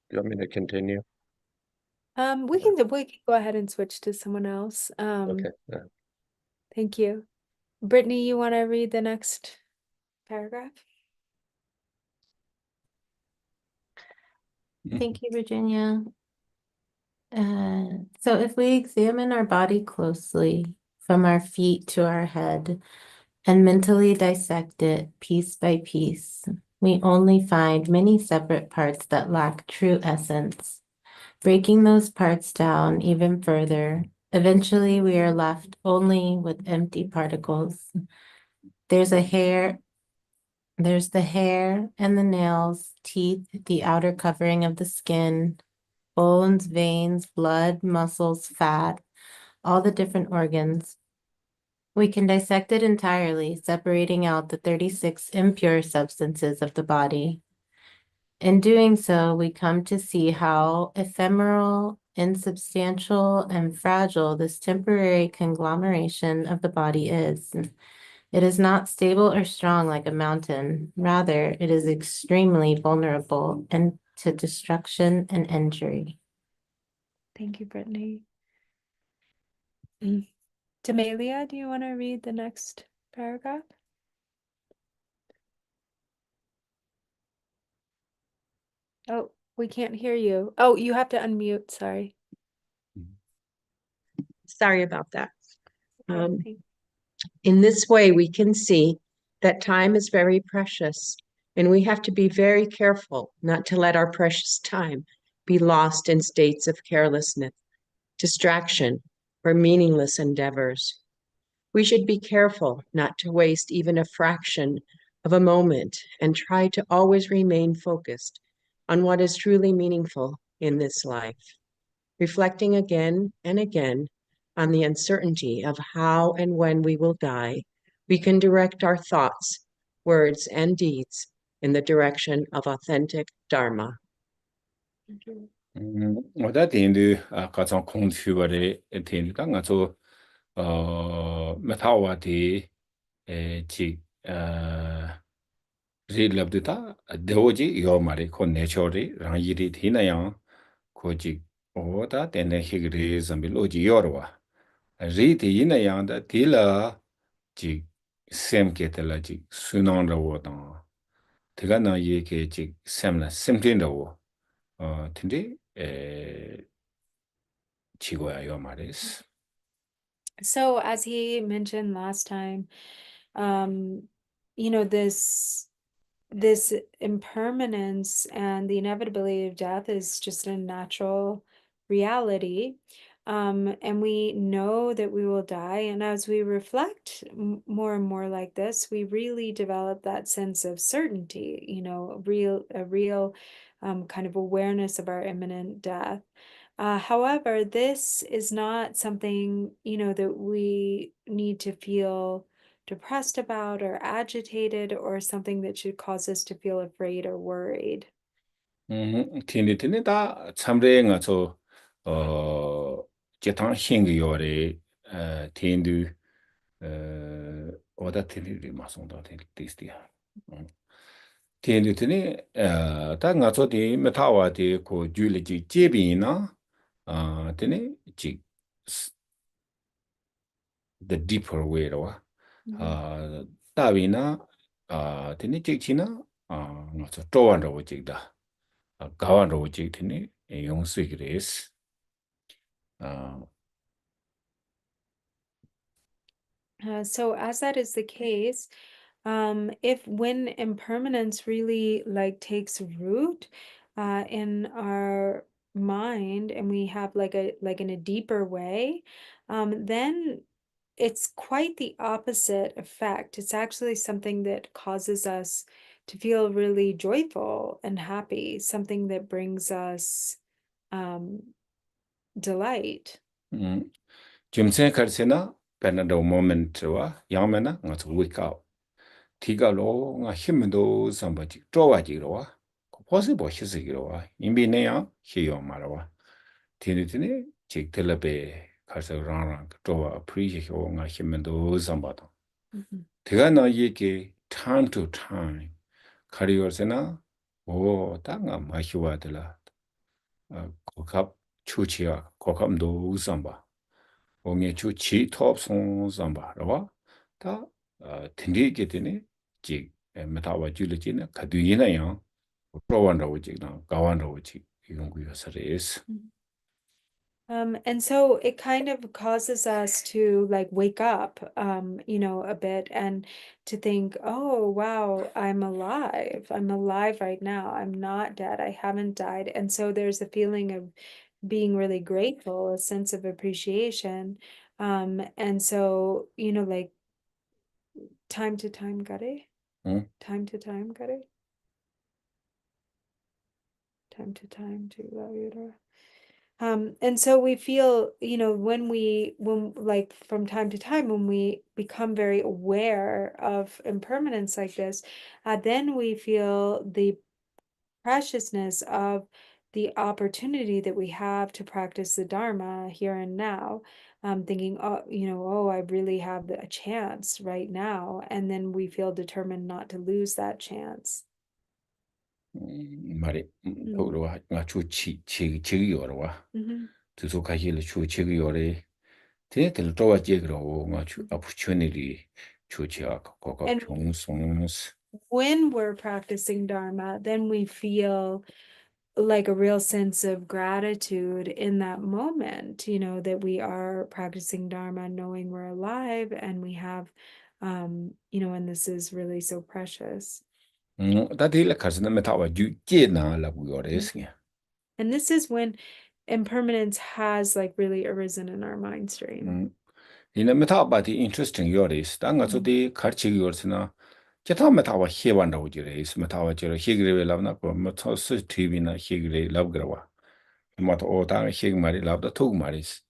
Do you want me to continue? We can go ahead and switch to someone else. Okay. Thank you. Brittany, you want to read the next paragraph? Thank you, Virginia. So if we examine our body closely, from our feet to our head, and mentally dissect it piece by piece, we only find many separate parts that lack true essence. Breaking those parts down even further, eventually we are left only with empty particles. There's the hair and the nails, teeth, the outer covering of the skin, bones, veins, blood, muscles, fat, all the different organs. We can dissect it entirely, separating out the 36 impure substances of the body. In doing so, we come to see how ephemeral, insubstantial, and fragile this temporary conglomeration of the body is. It is not stable or strong like a mountain. Rather, it is extremely vulnerable and to destruction and injury. Thank you, Brittany. Demelia, do you want to read the next paragraph? Oh, we can't hear you. Oh, you have to unmute, sorry. Sorry about that. Okay, In this way, we can see that time is very precious, and we have to be very careful not to let our precious time be lost in states of carelessness, distraction, or meaningless endeavors. We should be careful not to waste even a fraction of a moment and try to always remain focused on what is truly meaningful in this life, reflecting again and again on the uncertainty of how and when we will die, we can direct our thoughts, words, and deeds in the direction of authentic Dharma. thank you. 我在点的各种空区吧的点的，我做没套话的几日立的他，德国要嘛的，可内桥的，然后伊的天那样，可几我他点的那个的什么逻辑要的哇，日的伊那样的，地了几 same 给的了几，顺当的我当，这个呢也给几 same 了 same 点的我。근데 지구야 요 말이스. So as he mentioned last time, you know, this impermanence and the inevitability of death is just a natural reality. and we know that we will die. And as we reflect more and more like this, we really develop that sense of certainty, a real kind of awareness of our imminent death. However, this is not something, that we need to feel depressed about or agitated or something that should cause us to feel afraid or worried. 티니 다 참래 가서 제탕 신기 요래 티인도 오다 티니 마송도 티스티야. 티인도 티니 다 가서디 메타와디 고 줄리지 제비나 티니 지 the deeper way 로 다위나 티니 찍치나 가서 쪼완로 찍다. 가완로 찍티니 용수이그레스 So as that is the case, if when impermanence really takes root in our mind, and we have in a deeper way, then it's quite the opposite effect. It's actually something that causes us to feel really joyful and happy, something that brings us delight. 짐세 카르세나 베나도 모멘트와 야메나 가서 wake up 티가로 nga 힘도 삼바지 쪼와지로와 possible 히스기로와 임비네야 히요 말와 티니티니 직텔레베 가서 라랑 쪼와 appreciate nga 힘도 삼바도 대가나 얘기 time to time 카리오세나 오 땅아 마히와들라 고갑 추치야 고갑도 삼바 옹에 주치 톱송 삼바라와 다 틴디게 되네 지 메타와 줄리지나 가두이나요 프로완다고 지나 가완다고 지 이런 거여서레스 And so it kind of causes us to wake up, a bit, and to think, oh, wow, I'm alive. I'm alive right now. I'm not dead. I haven't died. And so there's a feeling of being really grateful, a sense of appreciation. And so, time to time, Gare? Time to time, Gare? Time to time to Laura. And so we feel, when from time to time, when we become very aware of impermanence like this, then we feel the preciousness of the opportunity that we have to practice the Dharma here and now, thinking, oh, I really have a chance right now. And then we feel determined not to lose that chance. 말이 도로와 nga chuchi chigi yorwa tuso kahile chu chigi yore tetel towa jegro nga chu opportunity chuchi ko And chungsons when we're practicing Dharma, then we feel like a real sense of gratitude in that moment, that we are practicing Dharma, knowing we're alive and we have, and this is really so precious. 다들 가서는 메타와 주제나 라고 요래스냐 And this is when impermanence has really arisen in our mind stream. 이나 메타바디 interesting 요래스 당가서디 가르치기 요래스나 제타 메타와 해반다고 지래스 메타와 지래 해그레 랍나 뭐 토스 TV나 해그레 랍그라와 마토 오다 해그 말이 랍다 토그 말이스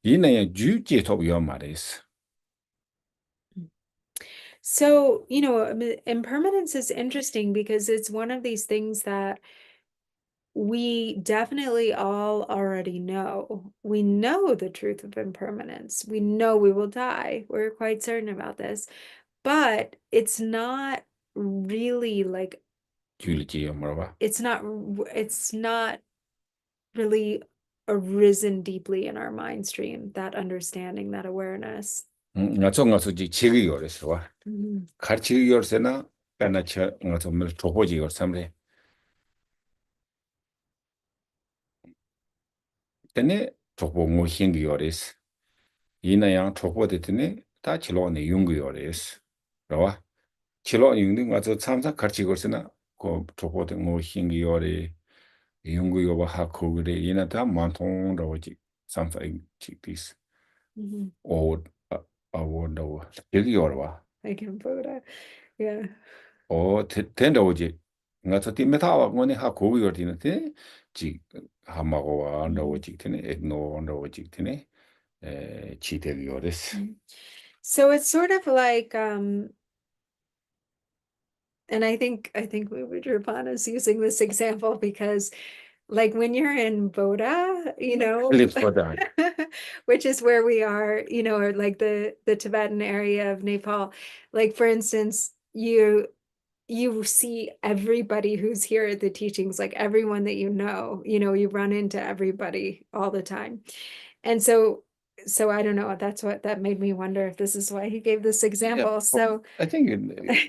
이나야 주제 토요 말이스 So, impermanence is interesting because it's one of these things that we definitely all already know. We know the truth of impermanence. We know we will die. We're quite certain about this. But it's not really it's not really arisen deeply in our mind stream, that understanding, that awareness. 나서 지기 요래스와 가르치기 요래스나 빼나쳐 나서 물 조보지 요삼래 때네 조보 뭐 hingi 요래스 이나양 조보데 때네 다 치로네 용기 요래스 라와 치로 용기 가서 참사 가르치기 요래스나 고 조보데 뭐 hingi 요래 용기 요바 하고 그래 이나다 만통라고지 something like this. Mhm. Or no, I can Buddha. Yeah. or tendoji. Not a timetawa when ha ko your dinner, G hamago no jictine, ignore no jictine, cheated yoris. So it's sort of like and I think Drupon is using this example because like when you're in Boda, you know, Lives for that. which is where we are, you know, or like the Tibetan area of Nepal. Like for instance, you see everybody who's here at the teachings, like everyone that you know, you run into everybody all the time. And so I don't know, that's what that made me wonder if this is why he gave this example. Yeah, So I think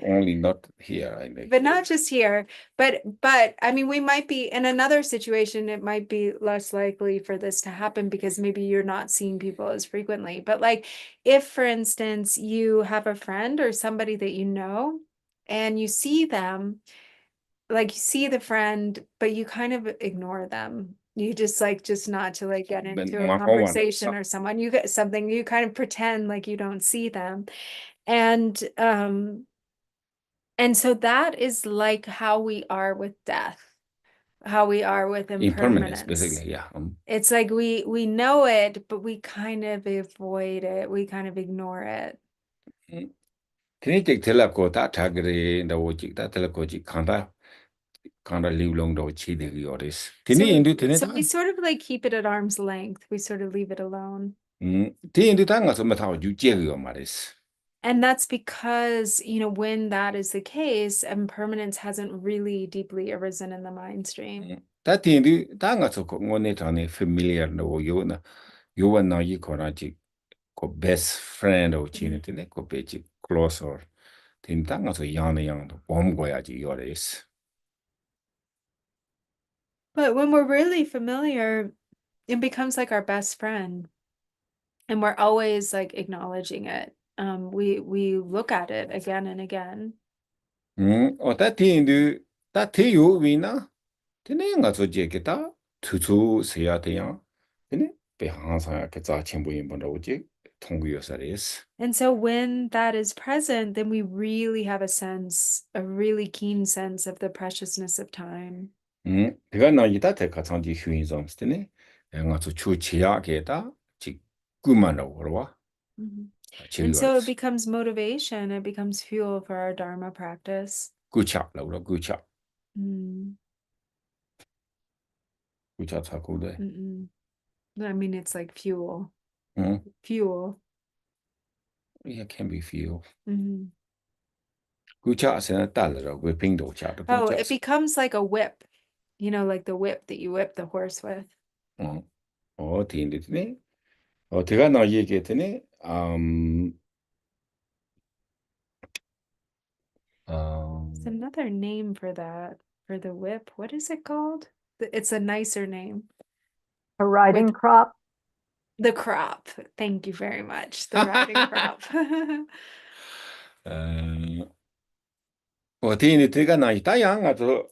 only not here. I think. but not just here, but I mean, we might be in another situation, it might be less likely for this to happen because maybe you're not seeing people as frequently. But like if, for instance, you have a friend or somebody that you know and you see them, like you see the friend, but you kind of ignore them. You just not to like get into a conversation or someone, you get something, you kind of pretend like you don't see them. And so that is like how we are with death, how we are with impermanence. Basically, yeah. It's like we know it, but we kind of avoid it. We kind of ignore it. Kinetic telako tagri the wojik that telekoji kanda live long do chi de yoris. So we sort of like keep it at arm's length. We sort of leave it alone. Tindu tanga so metaw ju jego maris. And that's because, when that is the case, impermanence hasn't really deeply arisen in the mind stream. That tindu tanga so ngone tane familiar no yona. You were now you konaji ko best friend of chinitine ko beji closer. Tin tanga so yang bomb goyaji yoris. But when we're really familiar, it becomes like our best friend. And we're always like acknowledging it. We look at it again and again. Oh, that you wina. Tinenga so jeketa tutu seya teya. Tine be hansa ke za chenbu yin bondo je tongu yosares. And so when that is present, then we really have a really keen sense of the preciousness of time. Tiga na yita te ka changji hyun zom stine. Nga so chu cheya ke ta chi kumana warwa. And so it becomes motivation, it becomes fuel for our Dharma practice. Gucha la ura gucha. Mm. Gucha ta kude. I mean, it's like fuel. Fuel. Yeah, can be fuel. Gucha se na tal ra whipping do cha. Oh, it becomes like a whip. Like the whip that you whip the horse with. Oh, tine. Oh, tiga na ye ke tine. There's another name for that, for the whip. What is it called? It's a nicer name. A riding crop. The crop. Thank you very much. The riding crop. 我听你这个那一大样啊，就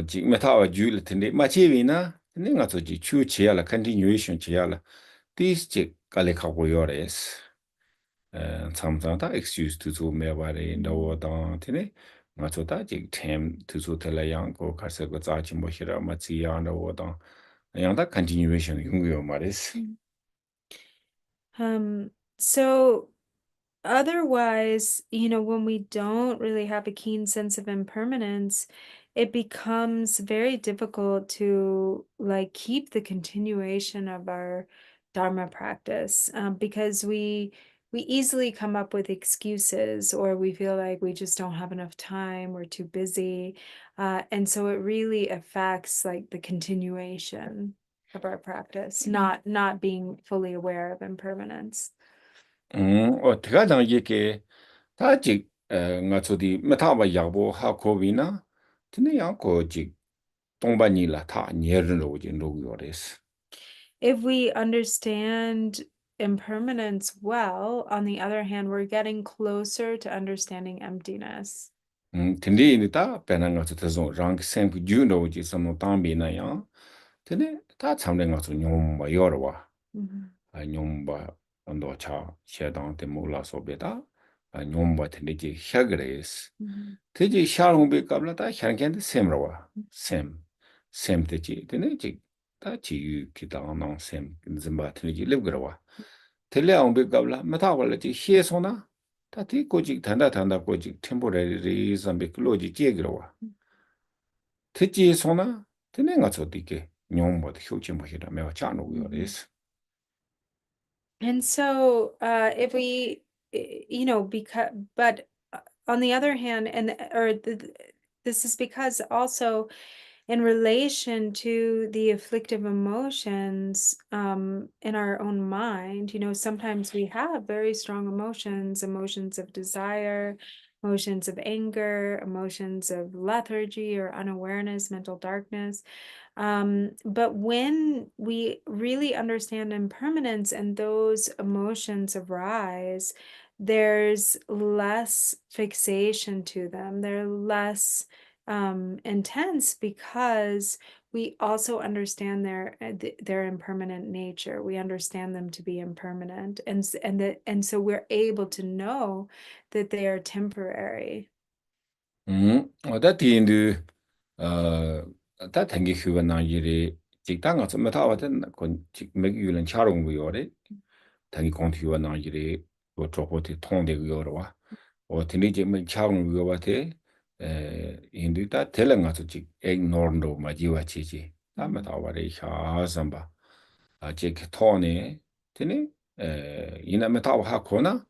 这没他话住了，听的马前面呢，听的我就去吃了，continuation 吃了，第一节咖喱烤过药的是，常常他 excuse 就做没话的，那我当听的，我就他这 time 就做他来样个，开始个早起没事了，马吃呀，那我当，样他 continuation 永远嘛的是。So otherwise, when we don't really have a keen sense of impermanence, it becomes very difficult to like keep the continuation of our Dharma practice, because we easily come up with excuses, or we feel like we just don't have enough time, we're too busy, and so it really affects like the continuation of our practice, not being fully aware of impermanence. 这个当一个，他这我做的没他把药物好可为呢，真的样个这东半年了，他年人了我就弄药的是。If we understand impermanence well, on the other hand, we're getting closer to understanding emptiness. 天地的他本来我做这种让个生活就弄就什么当兵那样，真的다 참된 것은 뇽바 열어와 뇽바 언도차 셰당 때 몰라서 베다 뇽바 텐데지 샤그레스 되지 샤롱베 갑라다 샤겐데 셈로와 셈 되지 되네지 다 지유 기다는 셈 좀바 텐데지 립그러와 텔레옹베 갑라 메타발지 히에소나 다티 고직 단다 고직 템포러리 잠베 클로지 제그러와 특지 소나 되는 것 어디게 뇽바도 효진 보시라 매와 짜노고요 레스 And so, if we, but on the other hand, this is because also in relation to the afflictive emotions in our own mind, sometimes we have very strong emotions of desire, emotions of anger, emotions of lethargy or unawareness, mental darkness. But when we really understand impermanence and those emotions arise, there's less fixation to them. They're less intense because we also understand their impermanent nature. We understand them to be impermanent, and so we're able to know that they are temporary. that in that tangi huwa yiri jikdanga tsuma tawa ten kon jik meg yulan charong yore tangi kont huwa yiri wo chopo te tong de yore o tini jik meg charong yuwa te hindu ta telenga tsu jik ignorando ma jiwa chi chi ta ma tawa re xa samba jik tone tini ina ma tawa ha kona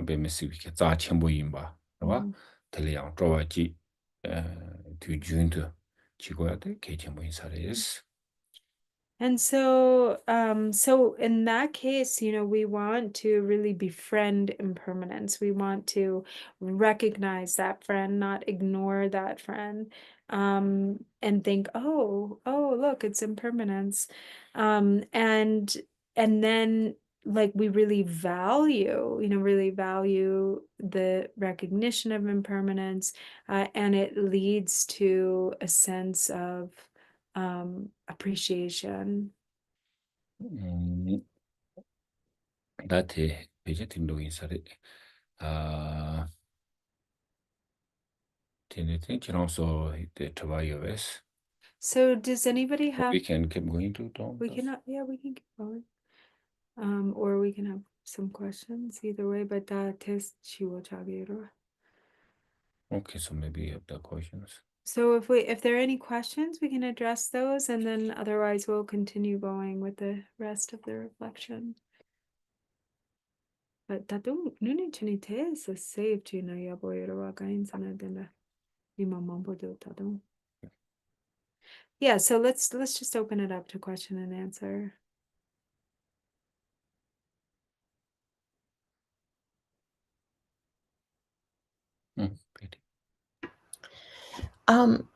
be me siwi ke za chenpo yinba tele yang chowa ji tu juntu And so, so in that case, we want to really befriend impermanence. We want to recognize that friend, not ignore that friend, and think, oh, look, it's impermanence. And then we really value the recognition of impermanence, and it leads to a sense of appreciation. That vegetin doing sorry. Can also the Tavayo. So does anybody have? We can keep going to Tom. We can keep going. Or we can have some questions either way, but that test Okay, so maybe you have the questions. So if there are any questions, we can address those, and then otherwise we'll continue going with the rest of the reflection. But tatu nuni chuni te sa save to na ya boyro kain sana dena imamambo do tatu. Yeah, so let's just open it up to question and answer.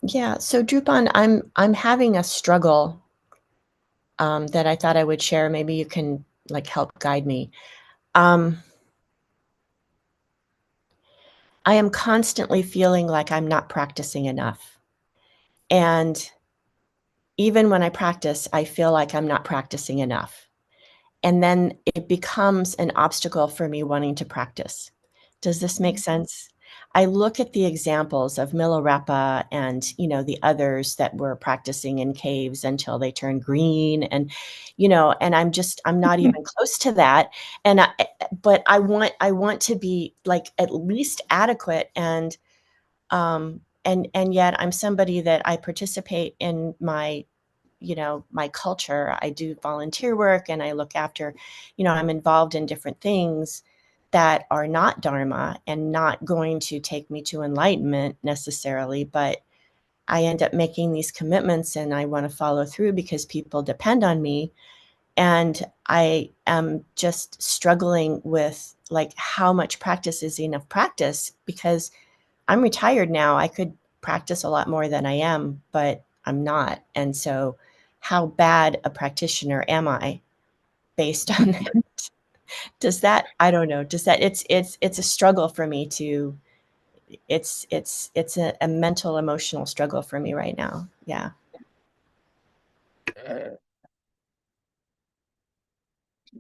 Yeah, so Drupon, I'm having a struggle that I thought I would share. Maybe you can help guide me. I am constantly feeling like I'm not practicing enough. And even when I practice, I feel like I'm not practicing enough. And then it becomes an obstacle for me wanting to practice. Does this make sense? I look at the examples of Milarepa and, the others that were practicing in caves until they turned green and, and I'm not even close to that. But I want to be at least adequate and yet I'm somebody that I participate in my culture. I do volunteer work and I look after, I'm involved in different things that are not Dharma and not going to take me to enlightenment necessarily, but I end up making these commitments and I want to follow through because people depend on me. And I am just struggling with how much practice is enough practice, because I'm retired now. I could practice a lot more than I am, but I'm not. And so how bad a practitioner am I based on that? Does that, I don't know, it's a struggle for me to, it's a mental, emotional struggle for me right now. Yeah.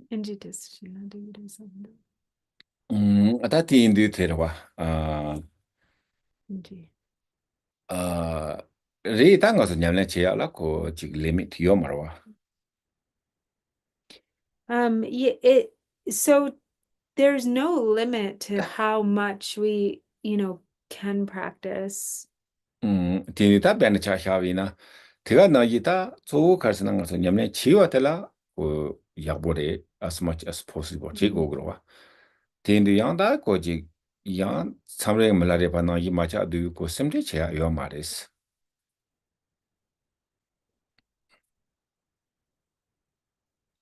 Injustice, do you do something? 다 티인도 데려와. Indeed. 레이 땅가서 냠내 제야라고 지금 리미트 요 말와. Yeah, so there's no limit to how much we, can practice. 티니다 벤 차샤위나. 제가 나이다 조 가르치는 것은 냠내 지와텔라 그 약보래 as much as possible 지고 그러와. 티인도 양다 고지 양 참례 말라레 바나이 마차도 고 심지 제야 요 말이스.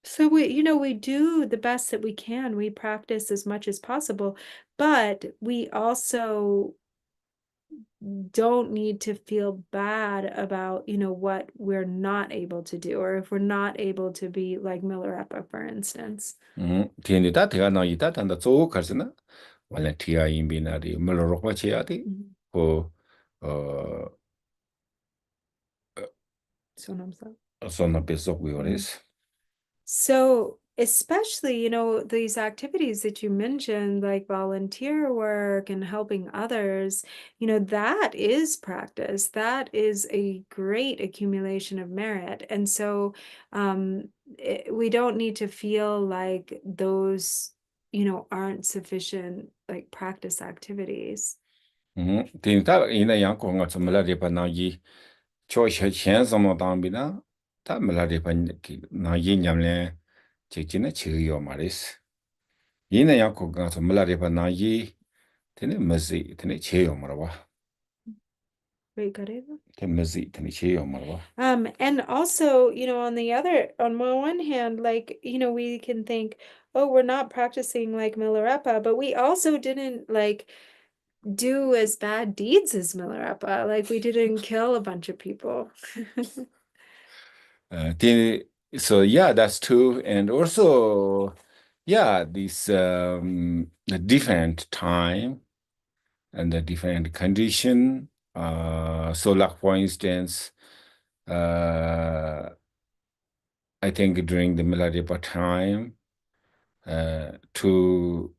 So we do the best that we can. We practice as much as possible, but we also don't need to feel bad about, what we're not able to do, or if we're not able to be like Milarepa, for instance. 티인다 제가 나이다 단다 조 가르치나 원래 티야 임비나리 물로로바 제야디 고 손나 베속 요레스. So especially, these activities that you mentioned, like volunteer work and helping others, that is practice. That is a great accumulation of merit. And so we don't need to feel like those, aren't sufficient like practice activities. 티인다 이나 양고가 좀 말라레 바나이 초시 현성의 담비나 다 말라레 반 나이 냠래 제진의 지요 말이스. 이나 양고가 좀 말라레 바나이 테네 머지 테네 제요 말와. Wait, got it? 테머지 테네 제요 말와. And also, on one hand, like, we can think, oh, we're not practicing like Milarepa, but we also didn't like do as bad deeds as Milarepa. Like we didn't kill a bunch of people. So yeah, that's true. And also, yeah, this the different time and the different condition. So like for instance, I think during the Milarepa time, to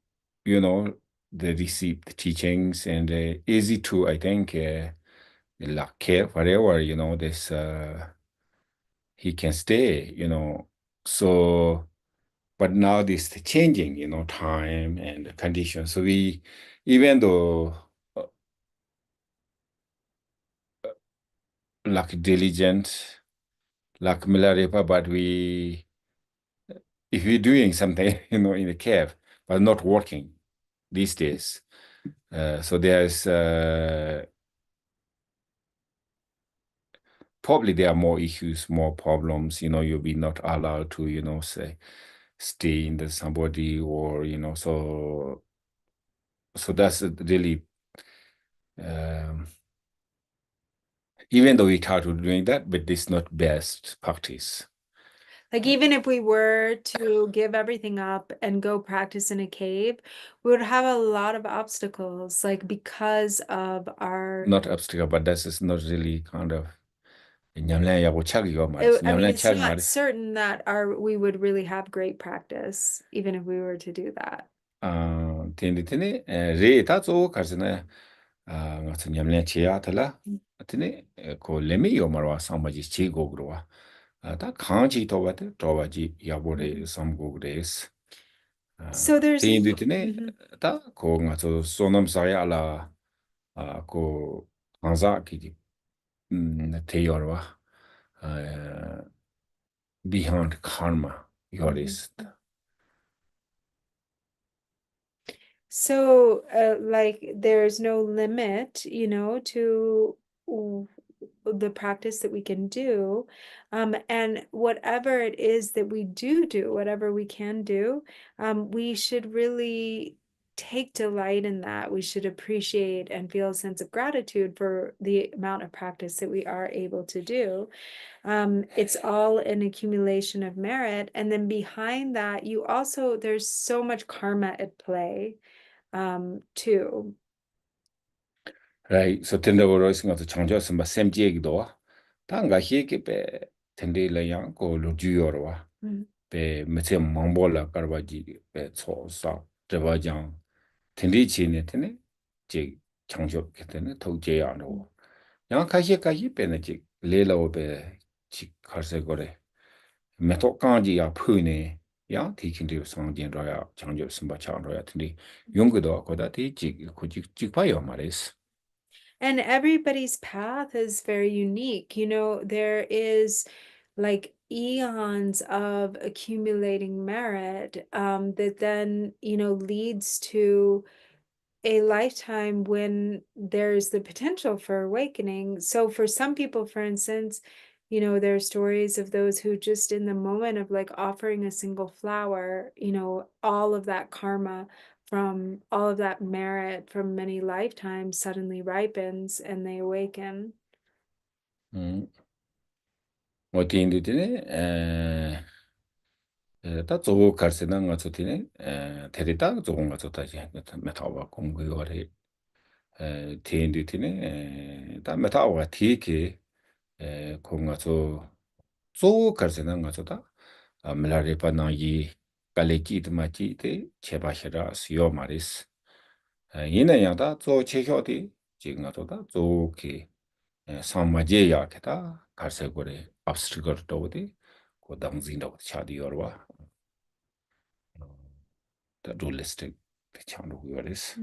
they receive the teachings and easy to I think like care whatever this he can stay so but now this changing time and conditions, so we even though like diligent like Milarepa, but if we're doing something in the cave but not working these days, so there's probably there are more issues, more problems, you'll be not allowed to say stay in the somebody or so that's really even though we try to doing that, but it's not best practice. Like even if we were to give everything up and go practice in a cave, we would have a lot of obstacles, like because of our not obstacle, but this is not really kind of I mean, it's not certain that we would really have great practice, even if we were to do that. 티니 레다 조 가르네 같은 냠내 지야들라 티니 고 레미요 말와 상마지 지고그로와 다 강지 도와지 야보레 삼고그레스. So there's 티니 다 고가 저 소놈사야라 고 강자기 테요와 beyond karma yoris. So like there's no limit, to the practice that we can do. And whatever it is that we do, whatever we can do, we should really take delight in that. We should appreciate and feel a sense of gratitude for the amount of practice that we are able to do. It's all an accumulation of merit. And then behind that, there's so much karma at play, too. Right, so tender was going to change us some SMG door. Tanga he keep tender layang go Lujuorwa. be metse mambola karbaji be so sa trebajang Thinley chine tene je changjo ketene toje aro yang kashi be ne je lelo be chi kharse gore meto kanji ya phune ya teaching de songjin ro ya changjo simba cha ro ya Thinley yongdo koda ti ji kuji ji pa yo mares. And everybody's path is very unique. You know, there is like eons of accumulating merit that then, you know, leads to a lifetime when there's the potential for awakening. So for some people, for instance, you know, there are stories of those who just in the moment of like offering a single flower, you know, all of that karma from all of that merit from many lifetimes suddenly ripens and they awaken. What in the 다 저거 갈세난 거 좋티네 데리다 저건 거 좋다 이제 메타와 공부요리 티인디티네 다 메타와 티키 공가 저 갈세난 거 좋다 밀라리파나기 갈레키드 마치테 제바시라 수요 마리스 이내야다 저 체효디 지금 좋다 저기 상마제야 게다 갈세고레 압스트걸 도디 고당진다고 차디어와 the dualistic is.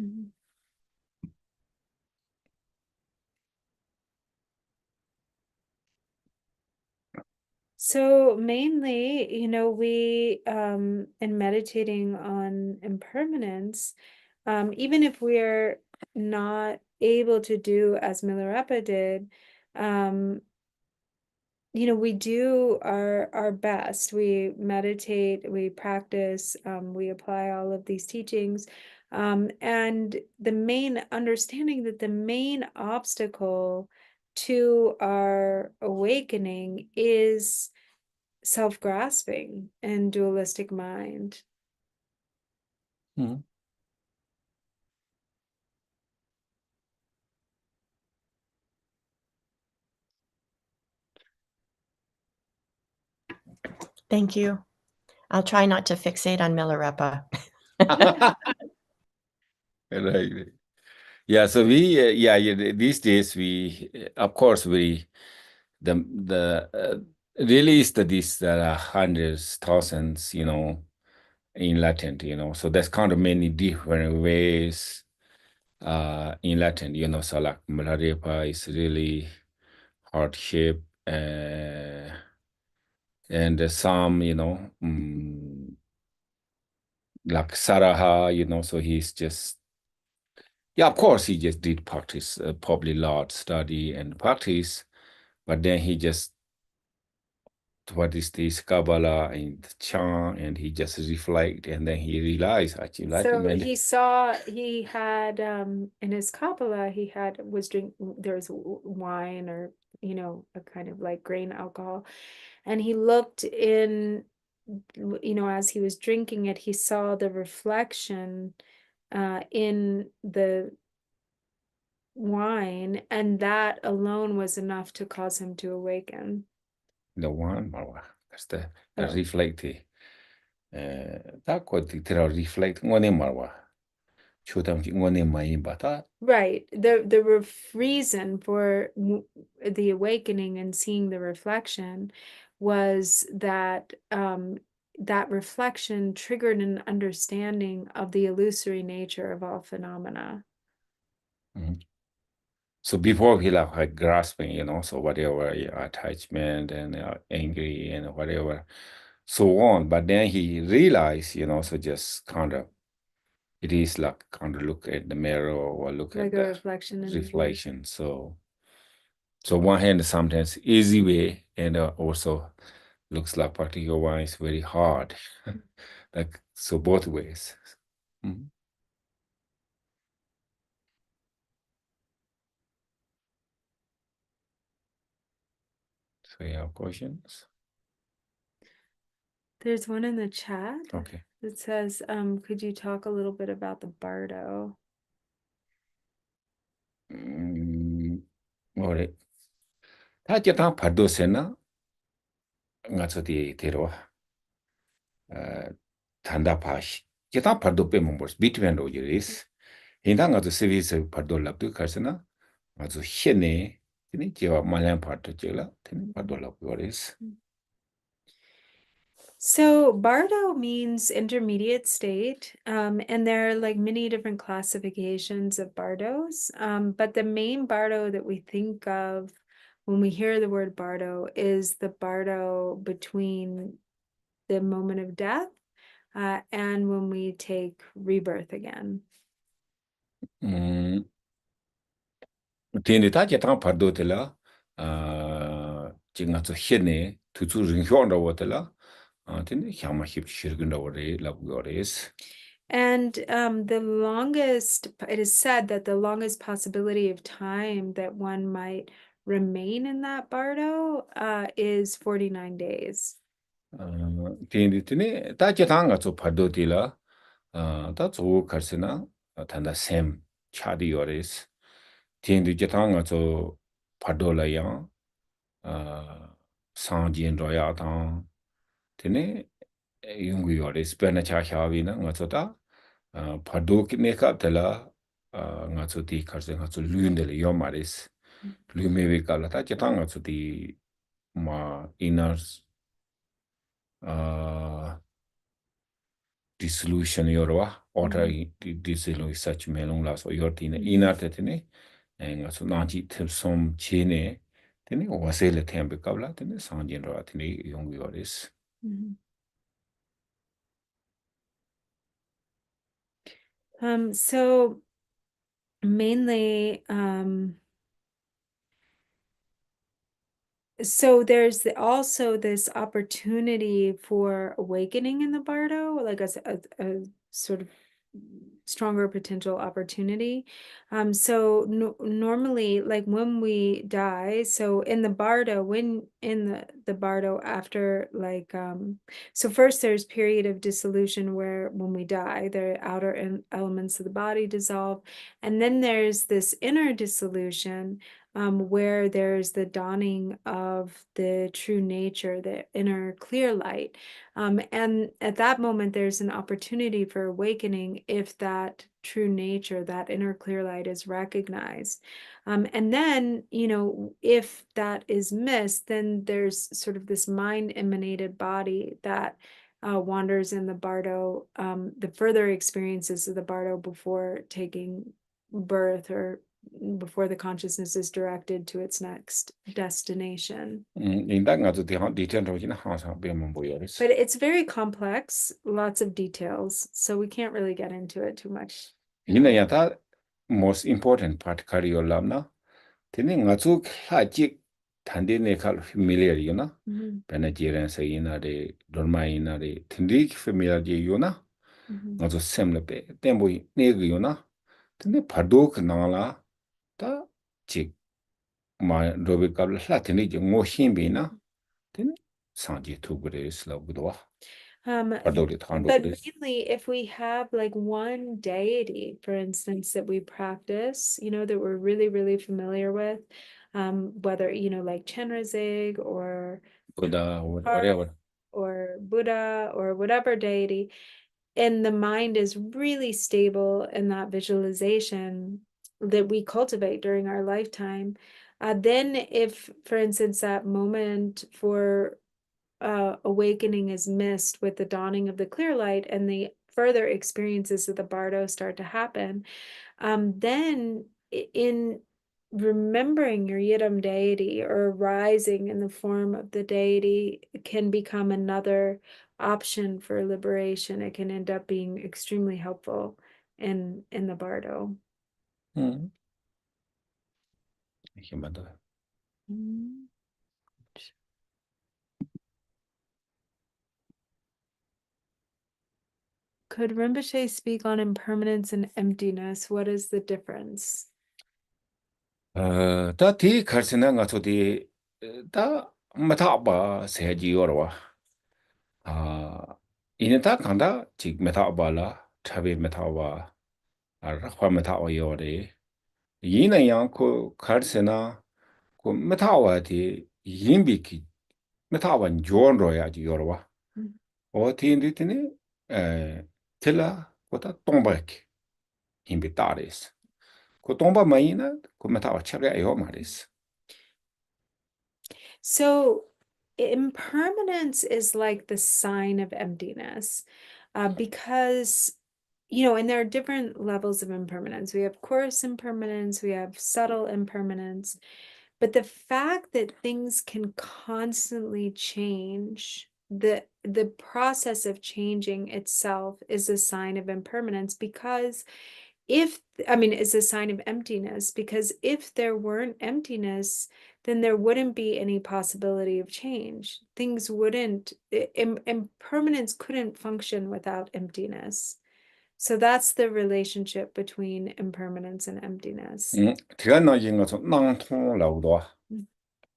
So mainly, you know, we in meditating on impermanence, even if we're not able to do as Milarepa did, you know, we do our best. We meditate, we practice, we apply all of these teachings. And the main understanding that the main obstacle to our awakening is self-grasping and dualistic mind. Thank you. I'll try not to fixate on Milarepa. Right. Yeah, so these days of course really studies that are hundreds, thousands, you know, in Latin, you know, so there's kind of many different ways in Latin, you know, so like Milarepa is really hardship, and some, you know, like Saraha, you know, so he's just, yeah, of course, he just did practice, probably lot study and practice, but then he just, what is this Kabbalah and Chan, and he just reflect, and then he realized actually, like, So man, he had in his Kabbalah, there was wine or, you know, a kind of like grain alcohol. And he looked in, you know, as he was drinking it, he saw the reflection in the wine, and that alone was enough to cause him to awaken. the one, that's the reflect. That could reflect one in Marwa. Right. The reason for the awakening and seeing the reflection was that that reflection triggered an understanding of the illusory nature of all phenomena. So before he like grasping, you know, so whatever attachment and angry and whatever, so on. But then he realized, you know, so just kind of, it is like kind of look at the mirror or look Like at a the reflection in reflection. So one hand sometimes easy way, and also looks like particular one is very hard. Like so both ways. So you have questions? There's one in the chat. Okay. That says, could you talk a little bit about the bardo? Ore. Ta jeta pardo sena nga tso di terwa. tanda pashi kita pardo pe members between ro yeris hinda nga zo service pardo labdu karsana nga zo hene tini jewa malan pardo jela tini pardo labdu yeris. So Bardo means intermediate state, and there are like many different classifications of Bardos, but the main Bardo that we think of when we hear the word Bardo is the Bardo between the moment of death and when we take rebirth again. Tini ta jetang pardo tila ji nga zo hene tuzu rinhyong rawa tila tini hyama hip shirgun rawa re labdu yeris. And the longest, it is said that the longest possibility of time that one might remain in that bardo is 49 days. Tini ta jetang nga zo pardo tila ta zo karsina tanda sem chadi yeris. Tini jetang nga zo pardo la yang sanjin roya tang tini yungu yeris pena cha xawi na nga zo ta pardo neka tila nga zo di karsi nga zo luyundele yomaris luyumewe kala ta jetang nga zo di ma inner dissolution yorwa order dissolution such melong la so yortine inner tetine nga zo nanji tilsom chene tini wasele tembe kabla tini sanjin roya tini yungu yeris. So mainly, so there's also this opportunity for awakening in the bardo, like a sort of stronger potential opportunity. So normally, like when we die, so in the bardo, when in the bardo after like so first there's period of dissolution where when we die, the outer elements of the body dissolve, and then there's this inner dissolution where there's the dawning of the true nature, the inner clear light. And at that moment, there's an opportunity for awakening if that true nature, that inner clear light is recognized. And then, if that is missed, then there's sort of this mind emanated body that wanders in the bardo, the further experiences of the bardo before taking birth or before the consciousness is directed to its next destination. But it's very complex, lots of details, so we can't really get into it too much. Most important part lamna tene ngazuk hajik tande ne kal familiar yuna penajiran sa ina de dorma ina de tindi familiar je yuna ngazo semle pe tembo ne yuna tene padok nala ta chik ma robe kabla la tene je ngo himbe na tene sanje tugure isla budwa. But mainly if we have like one deity, for instance, that we practice, that we're really, really familiar with, whether, like Chenrezig or Buddha or whatever, or Buddha or whatever deity, and the mind is really stable in that visualization that we cultivate during our lifetime, then if, for instance, that moment for awakening is missed with the dawning of the clear light and the further experiences of the bardo start to happen, then in remembering your Yidam deity or rising in the form of the deity can become another option for liberation. It can end up being extremely helpful in the bardo. Could Rinpoche speak on impermanence and emptiness? What is the difference? Da di karsina nga so di da mataba seji yorwa. Ina da kanda chik mataba la chabi mataba rakwa mataba yore. Ina yang ko karsina ko mataba di yimbi ki mataba njon roya ji yorwa. 어티인디티니 틸라 고다 똥박 힘비 따레스 고 똥바 마이나 고 메타와 차게 요 마레스. So impermanence is like the sign of emptiness, because, and there are different levels of impermanence. We have coarse impermanence, we have subtle impermanence, but the fact that things can constantly change, the process of changing itself is a sign of impermanence, because is a sign of emptiness, because if there weren't emptiness, then there wouldn't be any possibility of change. Things wouldn't, impermanence couldn't function without emptiness. So that's the relationship between impermanence and emptiness. 제가 나긴 것은 낭통라고도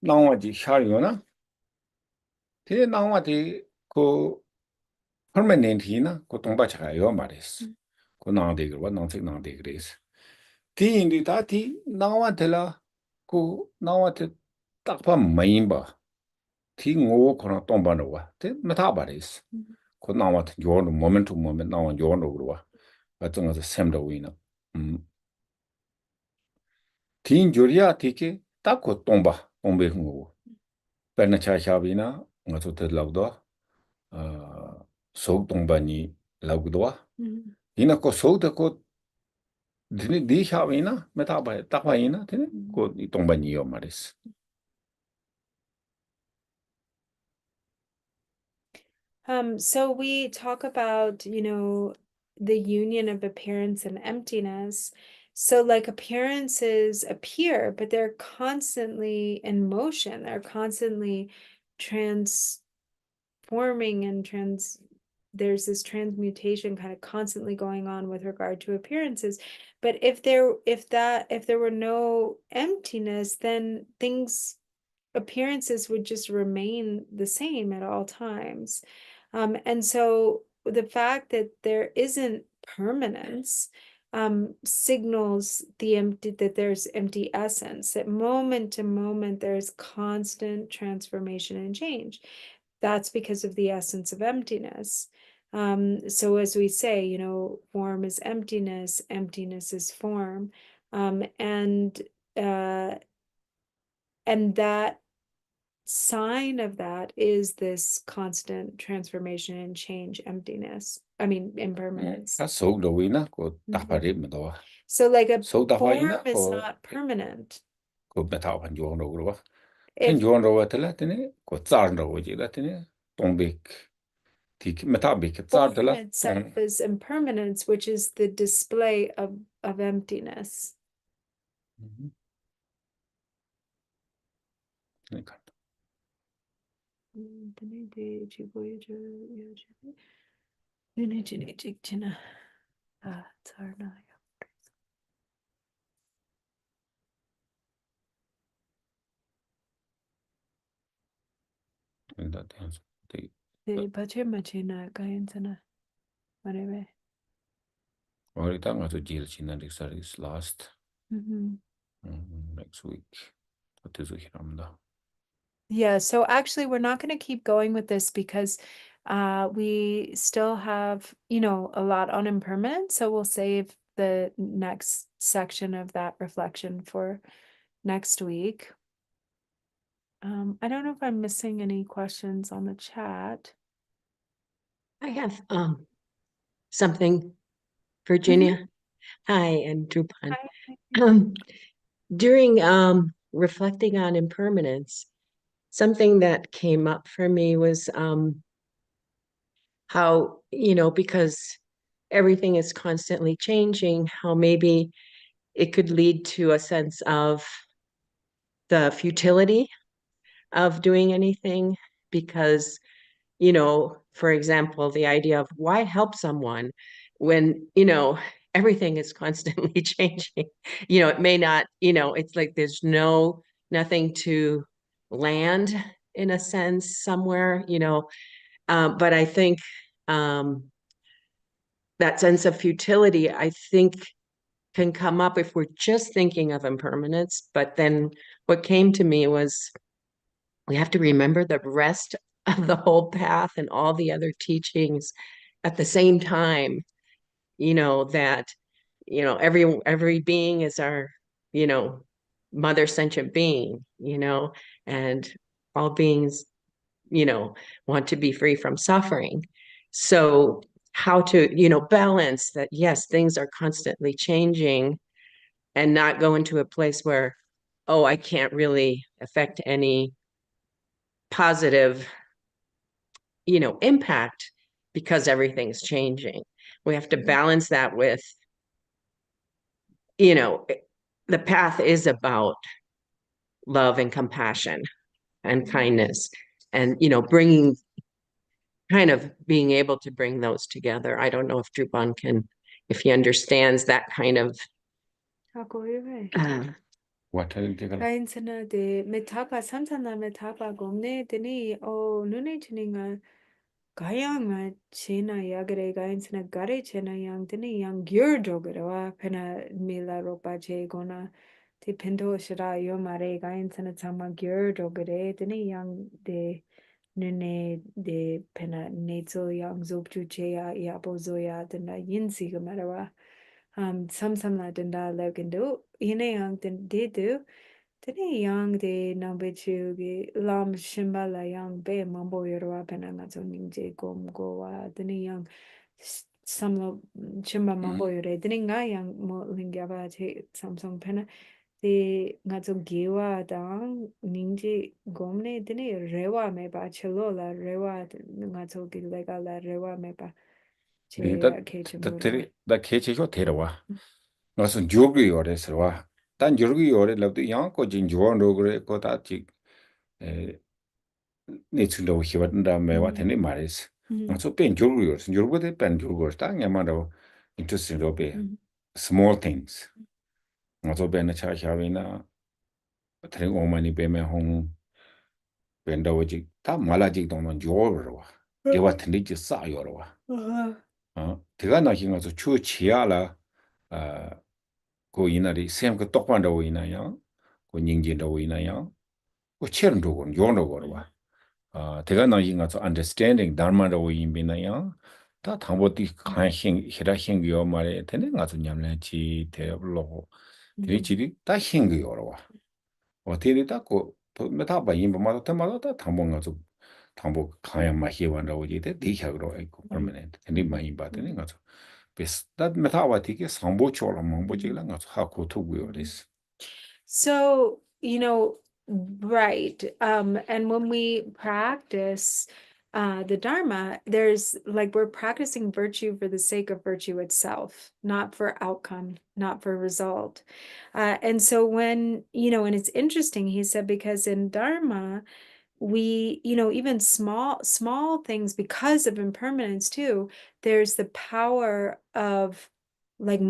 낭와지 샤리오나 대 낭와디 그 permanent이나 그 동바차가 요 마레스. 그 나데가 나색 나데그레스. 티인디 다티 나와텔라 그 나와테 딱봐 마임바 티고 그런 동바노와 테 메타바레스. 그 나와테 요는 모멘트 모멘트 나와 요는 그러와 같은 것을 샘도 위나 틴 조리아 티케 딱고 동바 동베 흥고 베나차샤비나 ngaso te lagdo sok 동바니 lagdo ina ko sok de ko dini di shabina metaba takbaina tene ko 동바니 yo maris. So we talk about, the union of appearance and emptiness. So like appearances appear, but they're constantly in motion. They're constantly transforming and there's this transmutation kind of constantly going on with regard to appearances. But if there were no emptiness, then appearances would just remain the same at all times. And so the fact that there isn't permanence signals that there's empty essence, that moment to moment there's constant transformation and change. That's because of the essence of emptiness. So as we say, form is emptiness, emptiness is form, and that sign of that is this constant transformation and change, impermanence. 속도 위나 그 딱바리 메도와 So like a 속다 form 화이나 is not permanent. 그 메타와 요로 그러와 ten 요로 tel라 tene 그 짤로 오지라 tene 동백 티 메타빅 Form 짤들라 itself is impermanence, which is the display of emptiness. 그러니까 Ahorita ngaso jil china is last next week. Yeah, so actually we're not going to keep going with this because we still have, a lot on impermanence. So we'll save the next section of that reflection for next week. I don't know if I'm missing any questions on the chat. I have something, Virginia. Hi, and Drupon. Hi. During reflecting on impermanence, something that came up for me was how, because everything is constantly changing, how maybe it could lead to a sense of the futility of doing anything, because, for example, the idea of why help someone when, everything is constantly changing. It may not, it's like there's nothing to land in a sense somewhere, but I think that sense of futility, I think, can come up if we're just thinking of impermanence. But then what came to me was we have to remember the rest of the whole path and all the other teachings at the same time, that, every being is our, mother sentient being, and all beings, want to be free from suffering. So how to, balance that, yes, things are constantly changing and not go into a place where, oh, I can't really affect any positive, impact because everything's changing. We have to balance that with, the path is about love and compassion and kindness and, being able to bring those together. I don't know if Drupon if he understands that kind of. What Kaintsana de metapa samsana metapa gomne teni o nune chininga gayanga chena yagare kaintsana gare chena yang teni yang gyur jogara pena mila ropa che gona te pendo shira yo mare kaintsana tsama gyur jogare teni yang de nune de pena nezo yang zopchu che ya yapo zoya tena yinsi gamarawa samsamla denda legendo yine yang den de do Tene yang de number two ge lam shimba la yang be mambo yorwa penanga zo ningje gom goa tene yang samlo shimba mambo yore tene nga yang mo lingyaba che samsung pena de nga zo gewa dang ningje gomne tene rewa me ba chelo la rewa nga zo ge lega la rewa me ba che ke chimura 다 개체쇼 데려와. 무슨 조기 요래서와. 단 조기 요래라도 양고 진 조언도 그래 거다지 에 네츠로 히와든다 메와 테네 말이스. 그래서 뺀 조기 요래서 조기도 뺀 조기 땅야마로 interesting 로베 small things. 그래서 뺀 차샤위나 트링 오마니 베메 홍 뺀다오지 다 말아지 동은 조어로 와. 개와 텐디지 싸요로 와. 대가 나신 가서 추 지하라 고 이날이 샘그 똑반다고 이나요 고 닝진다고 이나요 고 체름도 요노 거와 대가 나신 가서 understanding dharma라고 이미나요 다 당보디 간행 히라행기요 말에 되는 가서 냠래지 대블로 되지리 다 행기요로 와 어디에 딱고 메타바 임바마도 테마도 다 당봉 가서 당보 가야 마히완다고 이제 디샤그로 아이고 permanent 근데 많이 받는 가서 that metawatik sambo chola mambo jigla nga hako toguyo this. So, right. And when we practice the Dharma, there's like we're practicing virtue for the sake of virtue itself, not for outcome, not for result. And so when, and it's interesting, he said, because in Dharma, we, even small things, because of impermanence too, there's the power of like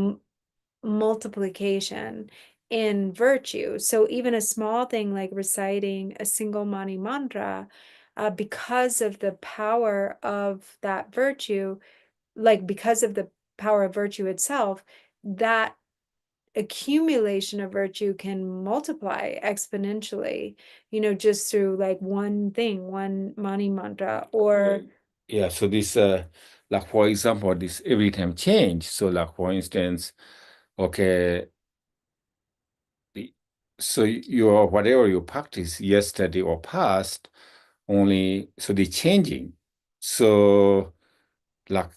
multiplication in virtue. So even a small thing like reciting a single Mani mantra, because of the power of that virtue, like because of the power of virtue itself, that accumulation of virtue can multiply exponentially, just through like one thing, one Mani mantra or. Yeah, so this, like for example, this every time change. So like for instance, okay, so your whatever you practice yesterday or past, only so they changing. So like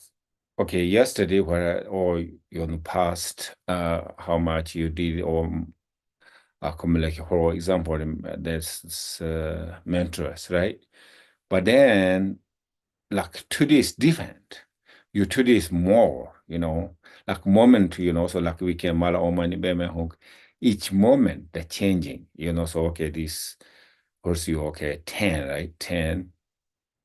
okay, yesterday or your past, how much you did or accumulate. For example, there's mentors, right? But then like today is different. You today is more, like moment, so like we can mala omani beme hong. Each moment they're changing, so okay, this course you okay, 10, right? 10.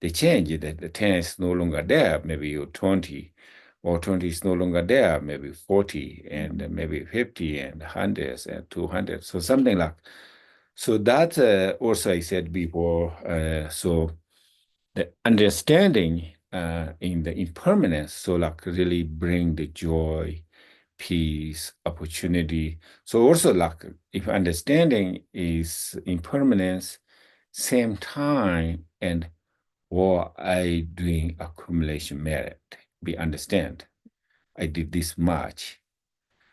They change it, the 10 is no longer there, maybe you're 20, or 20 is no longer there, maybe 40, and maybe 50, and hundreds, and 200, so something like. So that also I said before, so the understanding in the impermanence, so like really bring the joy, peace, opportunity. So also like if understanding is impermanence, same time and or I doing accumulation merit. We understand I did this much.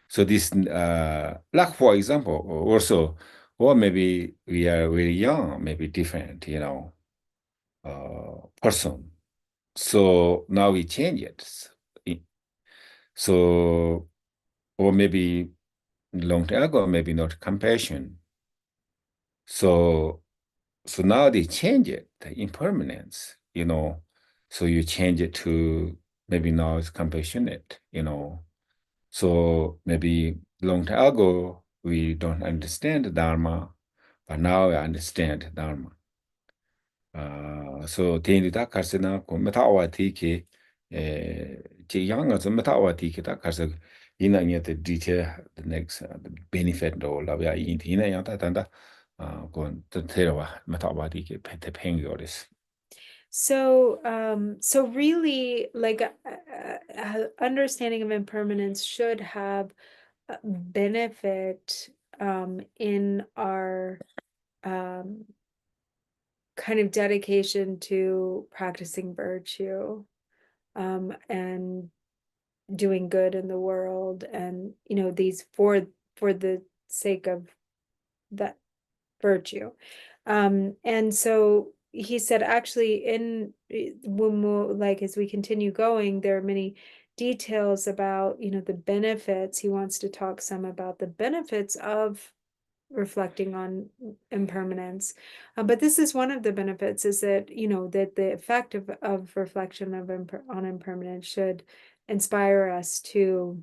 So this, like for example, also, or maybe we are very young, maybe different, person. So now we change it. So, or maybe long time ago, maybe not compassion. So now they change it, the impermanence, So you change it to maybe now it's compassionate. So maybe long time ago we don't understand Dharma, but now I understand Dharma. So Thinley ta karsana ko metawa tiki che young as a metawa tiki ta karsa ina yet the detail the next the benefit do la ya in tina yata tanda go the terawa metawa tiki pete pengoris. So really, like, understanding of impermanence should have benefit in our kind of dedication to practicing virtue and doing good in the world, and these for the sake of that virtue. And so he said, actually, as we continue going, there are many details about the benefits. He wants to talk some about the benefits of reflecting on impermanence, but this is one of the benefits, is that that the effect of reflection on impermanence should inspire us to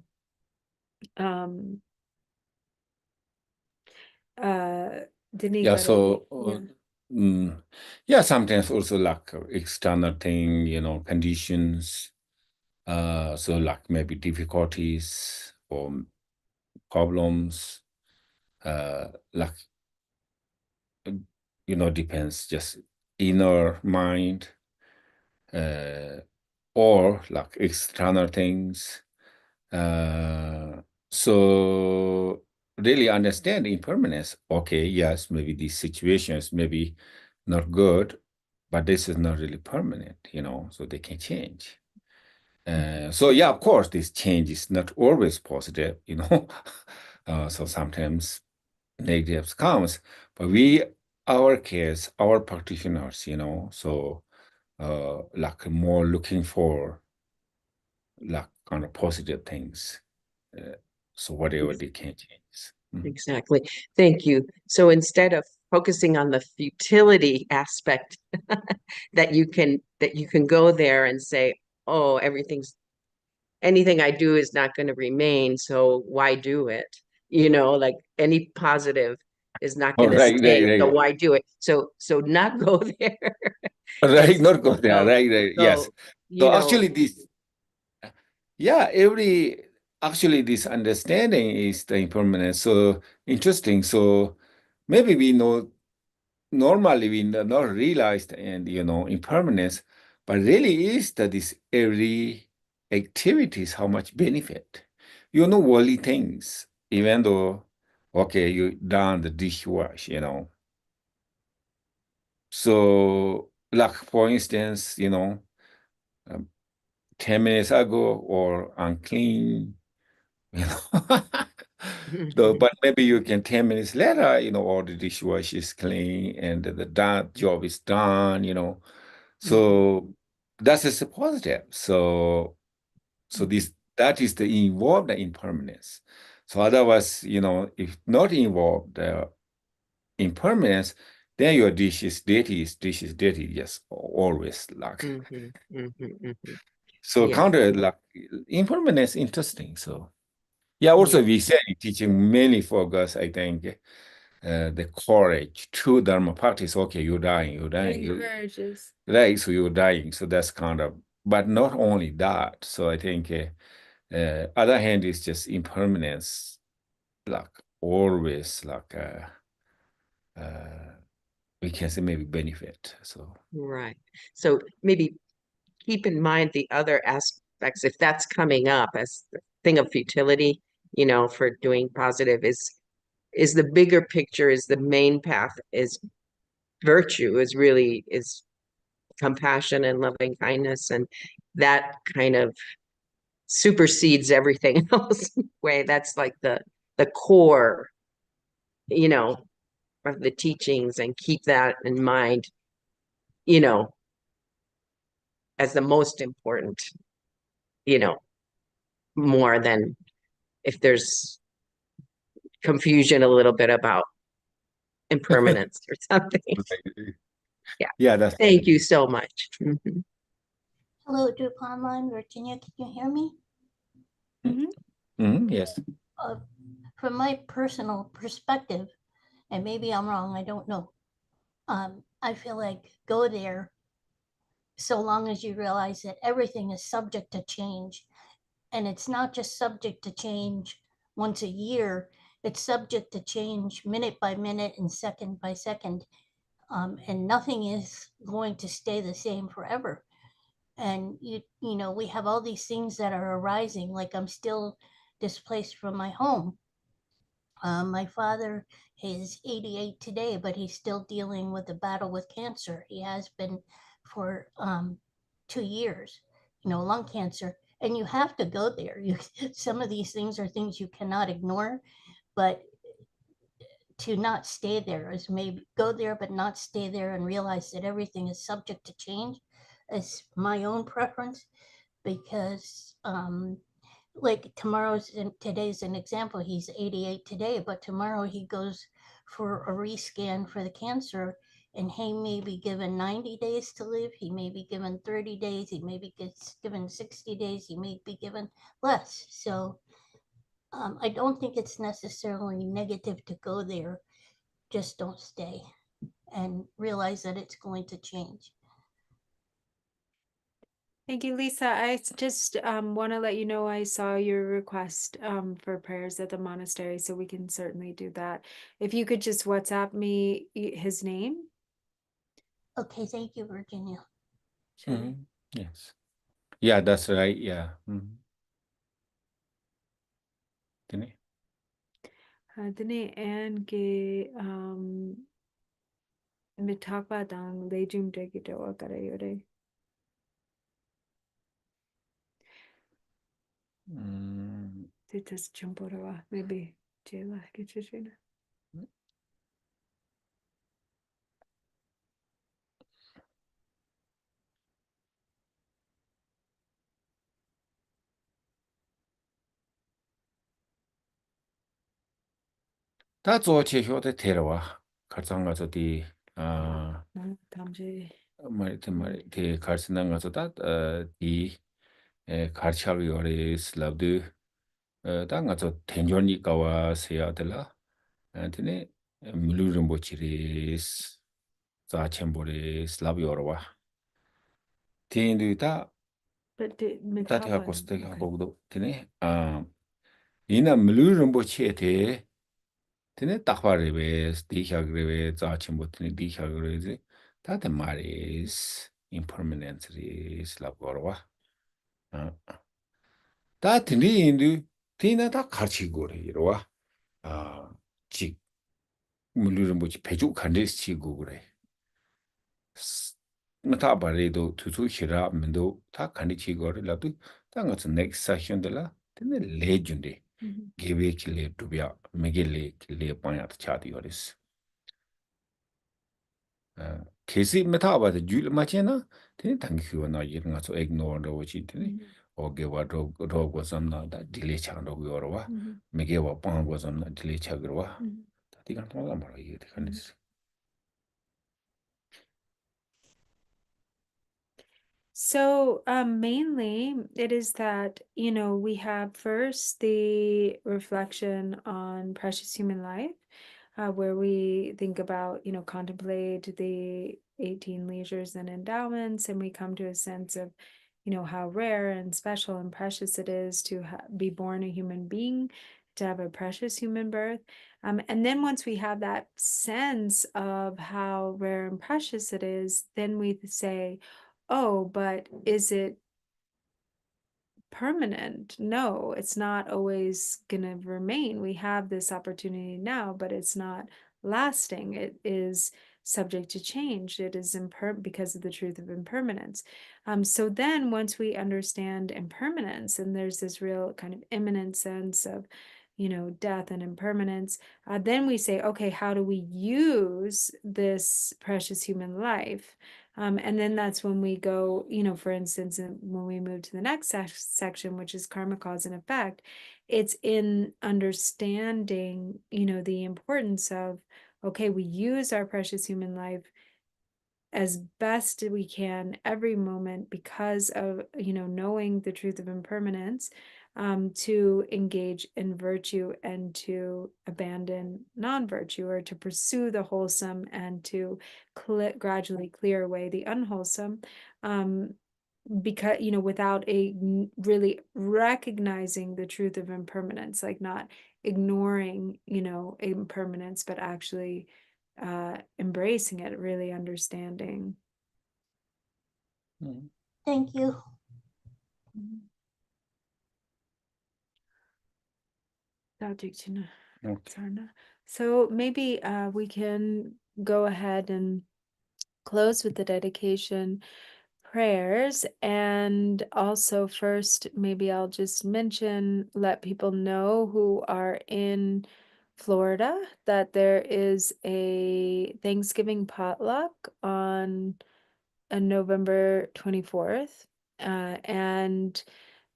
Yeah, so yeah, sometimes also like external thing, conditions, so like maybe difficulties or problems, like depends just inner mind, or like external things. So really understand impermanence. Okay, yes, maybe these situations maybe not good, but this is not really permanent, so they can change. So yeah, of course, this change is not always positive. So sometimes negatives comes, but our case, our practitioners, like more looking for like kind of positive things. So whatever they can change. Exactly. Thank you. So instead of focusing on the futility aspect, that you can go there and say, oh, anything I do is not going to remain, so why do it? Like any positive is not Oh, going to right, stay, right, so right. why do it? So not go there. And Right, not go there. so Right, right. Yes. you So know, actually, actually, this understanding is the impermanence. So interesting. So maybe normally we not realized and impermanence, but really is that this every activities how much benefit. Worldly things, even though okay, you done the dishwash. So like for instance, um, 10 minutes ago or unclean, you know. But maybe you can 10 minutes later, all the dishwash is clean and that job is done. So that is a positive. So that is the involved impermanence. So otherwise, if not involved the impermanence, then your dish is dirty, yes, always like. So Yeah. counter like impermanence interesting. So yeah, also we say teaching mainly focus, I think, the courage, true Dharma practice. Okay, you're dying, encourages. right? So you're dying. So that's kind of, but not only that. So I think other hand is just impermanence, like always like we can say maybe benefit. So Right. So maybe keep in mind the other aspects, if that's coming up as the thing of futility, for doing positive, is the bigger picture, is the main path, is virtue, is really is compassion and loving kindness, and that kind of supersedes everything else. Way that's like the core, you know, of the teachings, and keep that in mind, you know, as the most important, you know, more than if there's confusion a little bit about impermanence or something. Yeah. Yeah, that's Thank you so much. Mhm. Hello, Drupon line, Virginia. Can you hear me? Yes. From my personal perspective, and maybe I'm wrong, I don't know. I feel like go there so long as you realize that everything is subject to change. And it's not just subject to change once a year, it's subject to change minute by minute and second by second. And nothing is going to stay the same forever. And you know, we have all these things that are arising, like I'm still displaced from my home. My father is 88 today, but he's still dealing with the battle with cancer. He has been for 2 years, you know, lung cancer. And you have to go there. Some of these things are things you cannot ignore, but to not stay there is maybe go there, but not stay there and realize that everything is subject to change is my own preference, because like today's an example. He's 88 today, but tomorrow he goes for a rescan for the cancer, and he may be given 90 days to live. He may be given 30 days. He maybe gets given 60 days. He may be given less. So I don't think it's necessarily negative to go there. Just don't stay and realize that it's going to change. Thank you, Lisa. I just want to let you know I saw your request for prayers at the monastery, so we can certainly do that. If you could just WhatsApp me his name. Okay, thank you, Virginia. Sure. Yes. Yeah, that's right. Yeah. Didn't Dine and ke mitakwa dang lejum degito akare Titas chumpora maybe jela kichina. 다 조치 효대 데려와. 가장 가서 디 Tamje. 말이 디 갈스난 가서 다디 가르치하고 요리 슬랍드 다 가서 텐전이가와 세야들라. 안테네 물루름 보치리스 자쳔보리 슬랍 요러와. 티인도다 But 다테가 고스테가 보고도 티네 이나 물루름 보치에테 Tene takwareves, dikhagreve, zachinbotini dikhagreve, tate maris, impermanence ris, labgorwa. Ta tini indu, tina ta karchi gore irwa. Chik, mulurumbuchi pechu kandis chi gore. Mata baredo, tutu hira, mendo, ta kandi chi gore, labdu, ta ngatsa next session de la, tene lejundi. Give kile dubya, megele kile panyat chadi yoris. Kesi metaba de jul machena, tini tangiwa na yirnga so ignore do chi tini. Ogewa dog was na da delay chando yorwa. Megewa pang was na delay chagrwa. Tati kan toga mara yete kanis. So mainly it is that, you know, we have first the reflection on precious human life, where we think about, you know, contemplate the 18 leisures and endowments, and we come to a sense of, you know, how rare and special and precious it is to be born a human being, to have a precious human birth. And then once we have that sense of how rare and precious it is, then we say, oh, but is it permanent? No, it's not always going to remain. We have this opportunity now, but it's not lasting. It is subject to change. It is because of the truth of impermanence. So then once we understand impermanence, and there's this real kind of imminent sense of, death and impermanence, then we say, okay, how do we use this precious human life? And then that's when we go, for instance, when we move to the next section, which is karma, cause, and effect, it's in understanding, the importance of, okay, we use our precious human life as best we can every moment because of, knowing the truth of impermanence, to engage in virtue and to abandon non-virtue, or to pursue the wholesome and to gradually clear away the unwholesome, because, without really recognizing the truth of impermanence, like not ignoring, impermanence, but actually embracing it, really understanding. Thank you. So maybe we can go ahead and close with the dedication prayers. And also first, maybe I'll just let people know who are in Florida that there is a Thanksgiving potluck on November 24th. And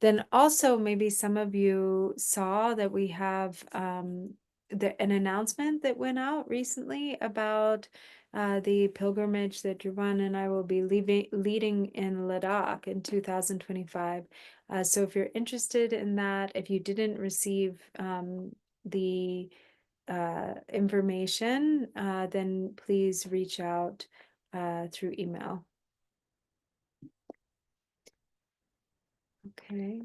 then also maybe some of you saw that we have an announcement that went out recently about the pilgrimage that Drupon and I will be leading in Ladakh in 2025. So if you're interested in that, if you didn't receive the information, then please reach out through email. Okay.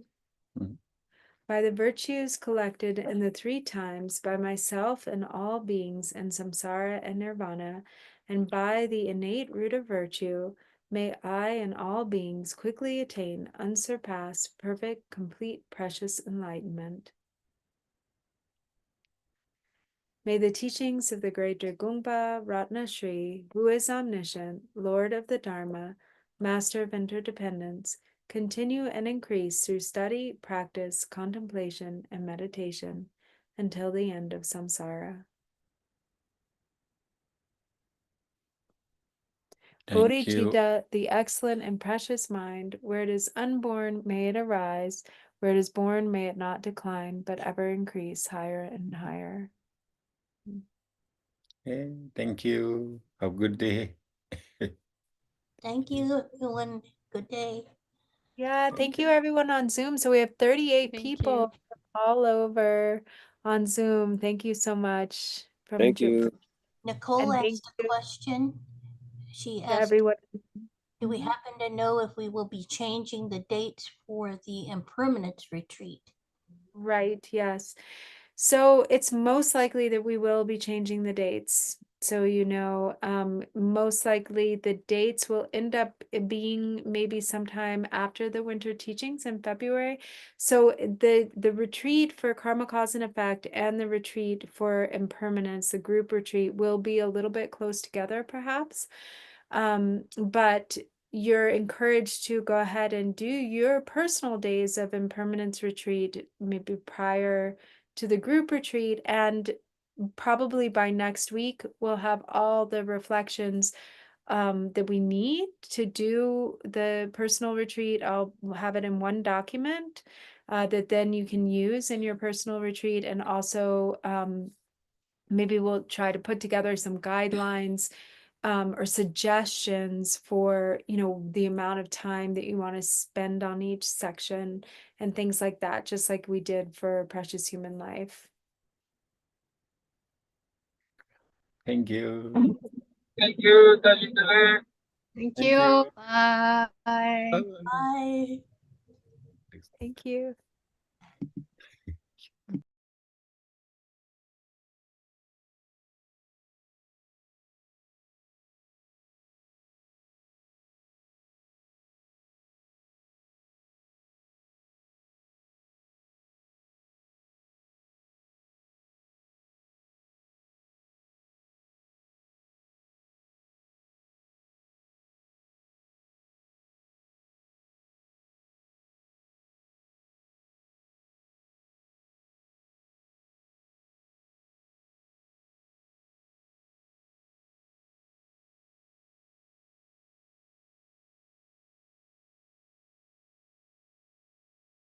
By the virtues collected in the 3 times, by myself and all beings in samsara and nirvana, and by the innate root of virtue, may I and all beings quickly attain unsurpassed, perfect, complete, precious enlightenment. May the teachings of the great Dragungpa Ratna Shri, who is omniscient, Lord of the Dharma, Master of interdependence, continue and increase through study, practice, contemplation, and meditation until the end of samsara. Bodhicitta, the excellent and precious mind, where it is unborn, may it arise, where it is born, may it not decline, but ever increase higher and higher. Okay, thank you. Have a good day. Thank you, everyone. Good day. Yeah, thank you everyone on Zoom. So we have 38 Thank people all over on Zoom. Thank you so much. Thank you. Nicole And thank asked a question. She to asked, everyone. do we happen to know if we will be changing the dates for the impermanence retreat? Right, yes. So it's most likely that we will be changing the dates. So, most likely the dates will end up being maybe sometime after the winter teachings in February. So the retreat for karma, cause, and effect and the retreat for impermanence, the group retreat, will be a little bit close together, perhaps. But you're encouraged to go ahead and do your personal days of impermanence retreat, maybe prior to the group retreat, and probably by next week we'll have all the reflections that we need to do the personal retreat. I'll have it in one document that then you can use in your personal retreat, and also maybe we'll try to put together some guidelines or suggestions for, the amount of time that you want to spend on each section and things like that, just like we did for Precious Human Life. Thank you. Thank you. Thank Thank you. you. Bye. Bye. Bye. Thank you.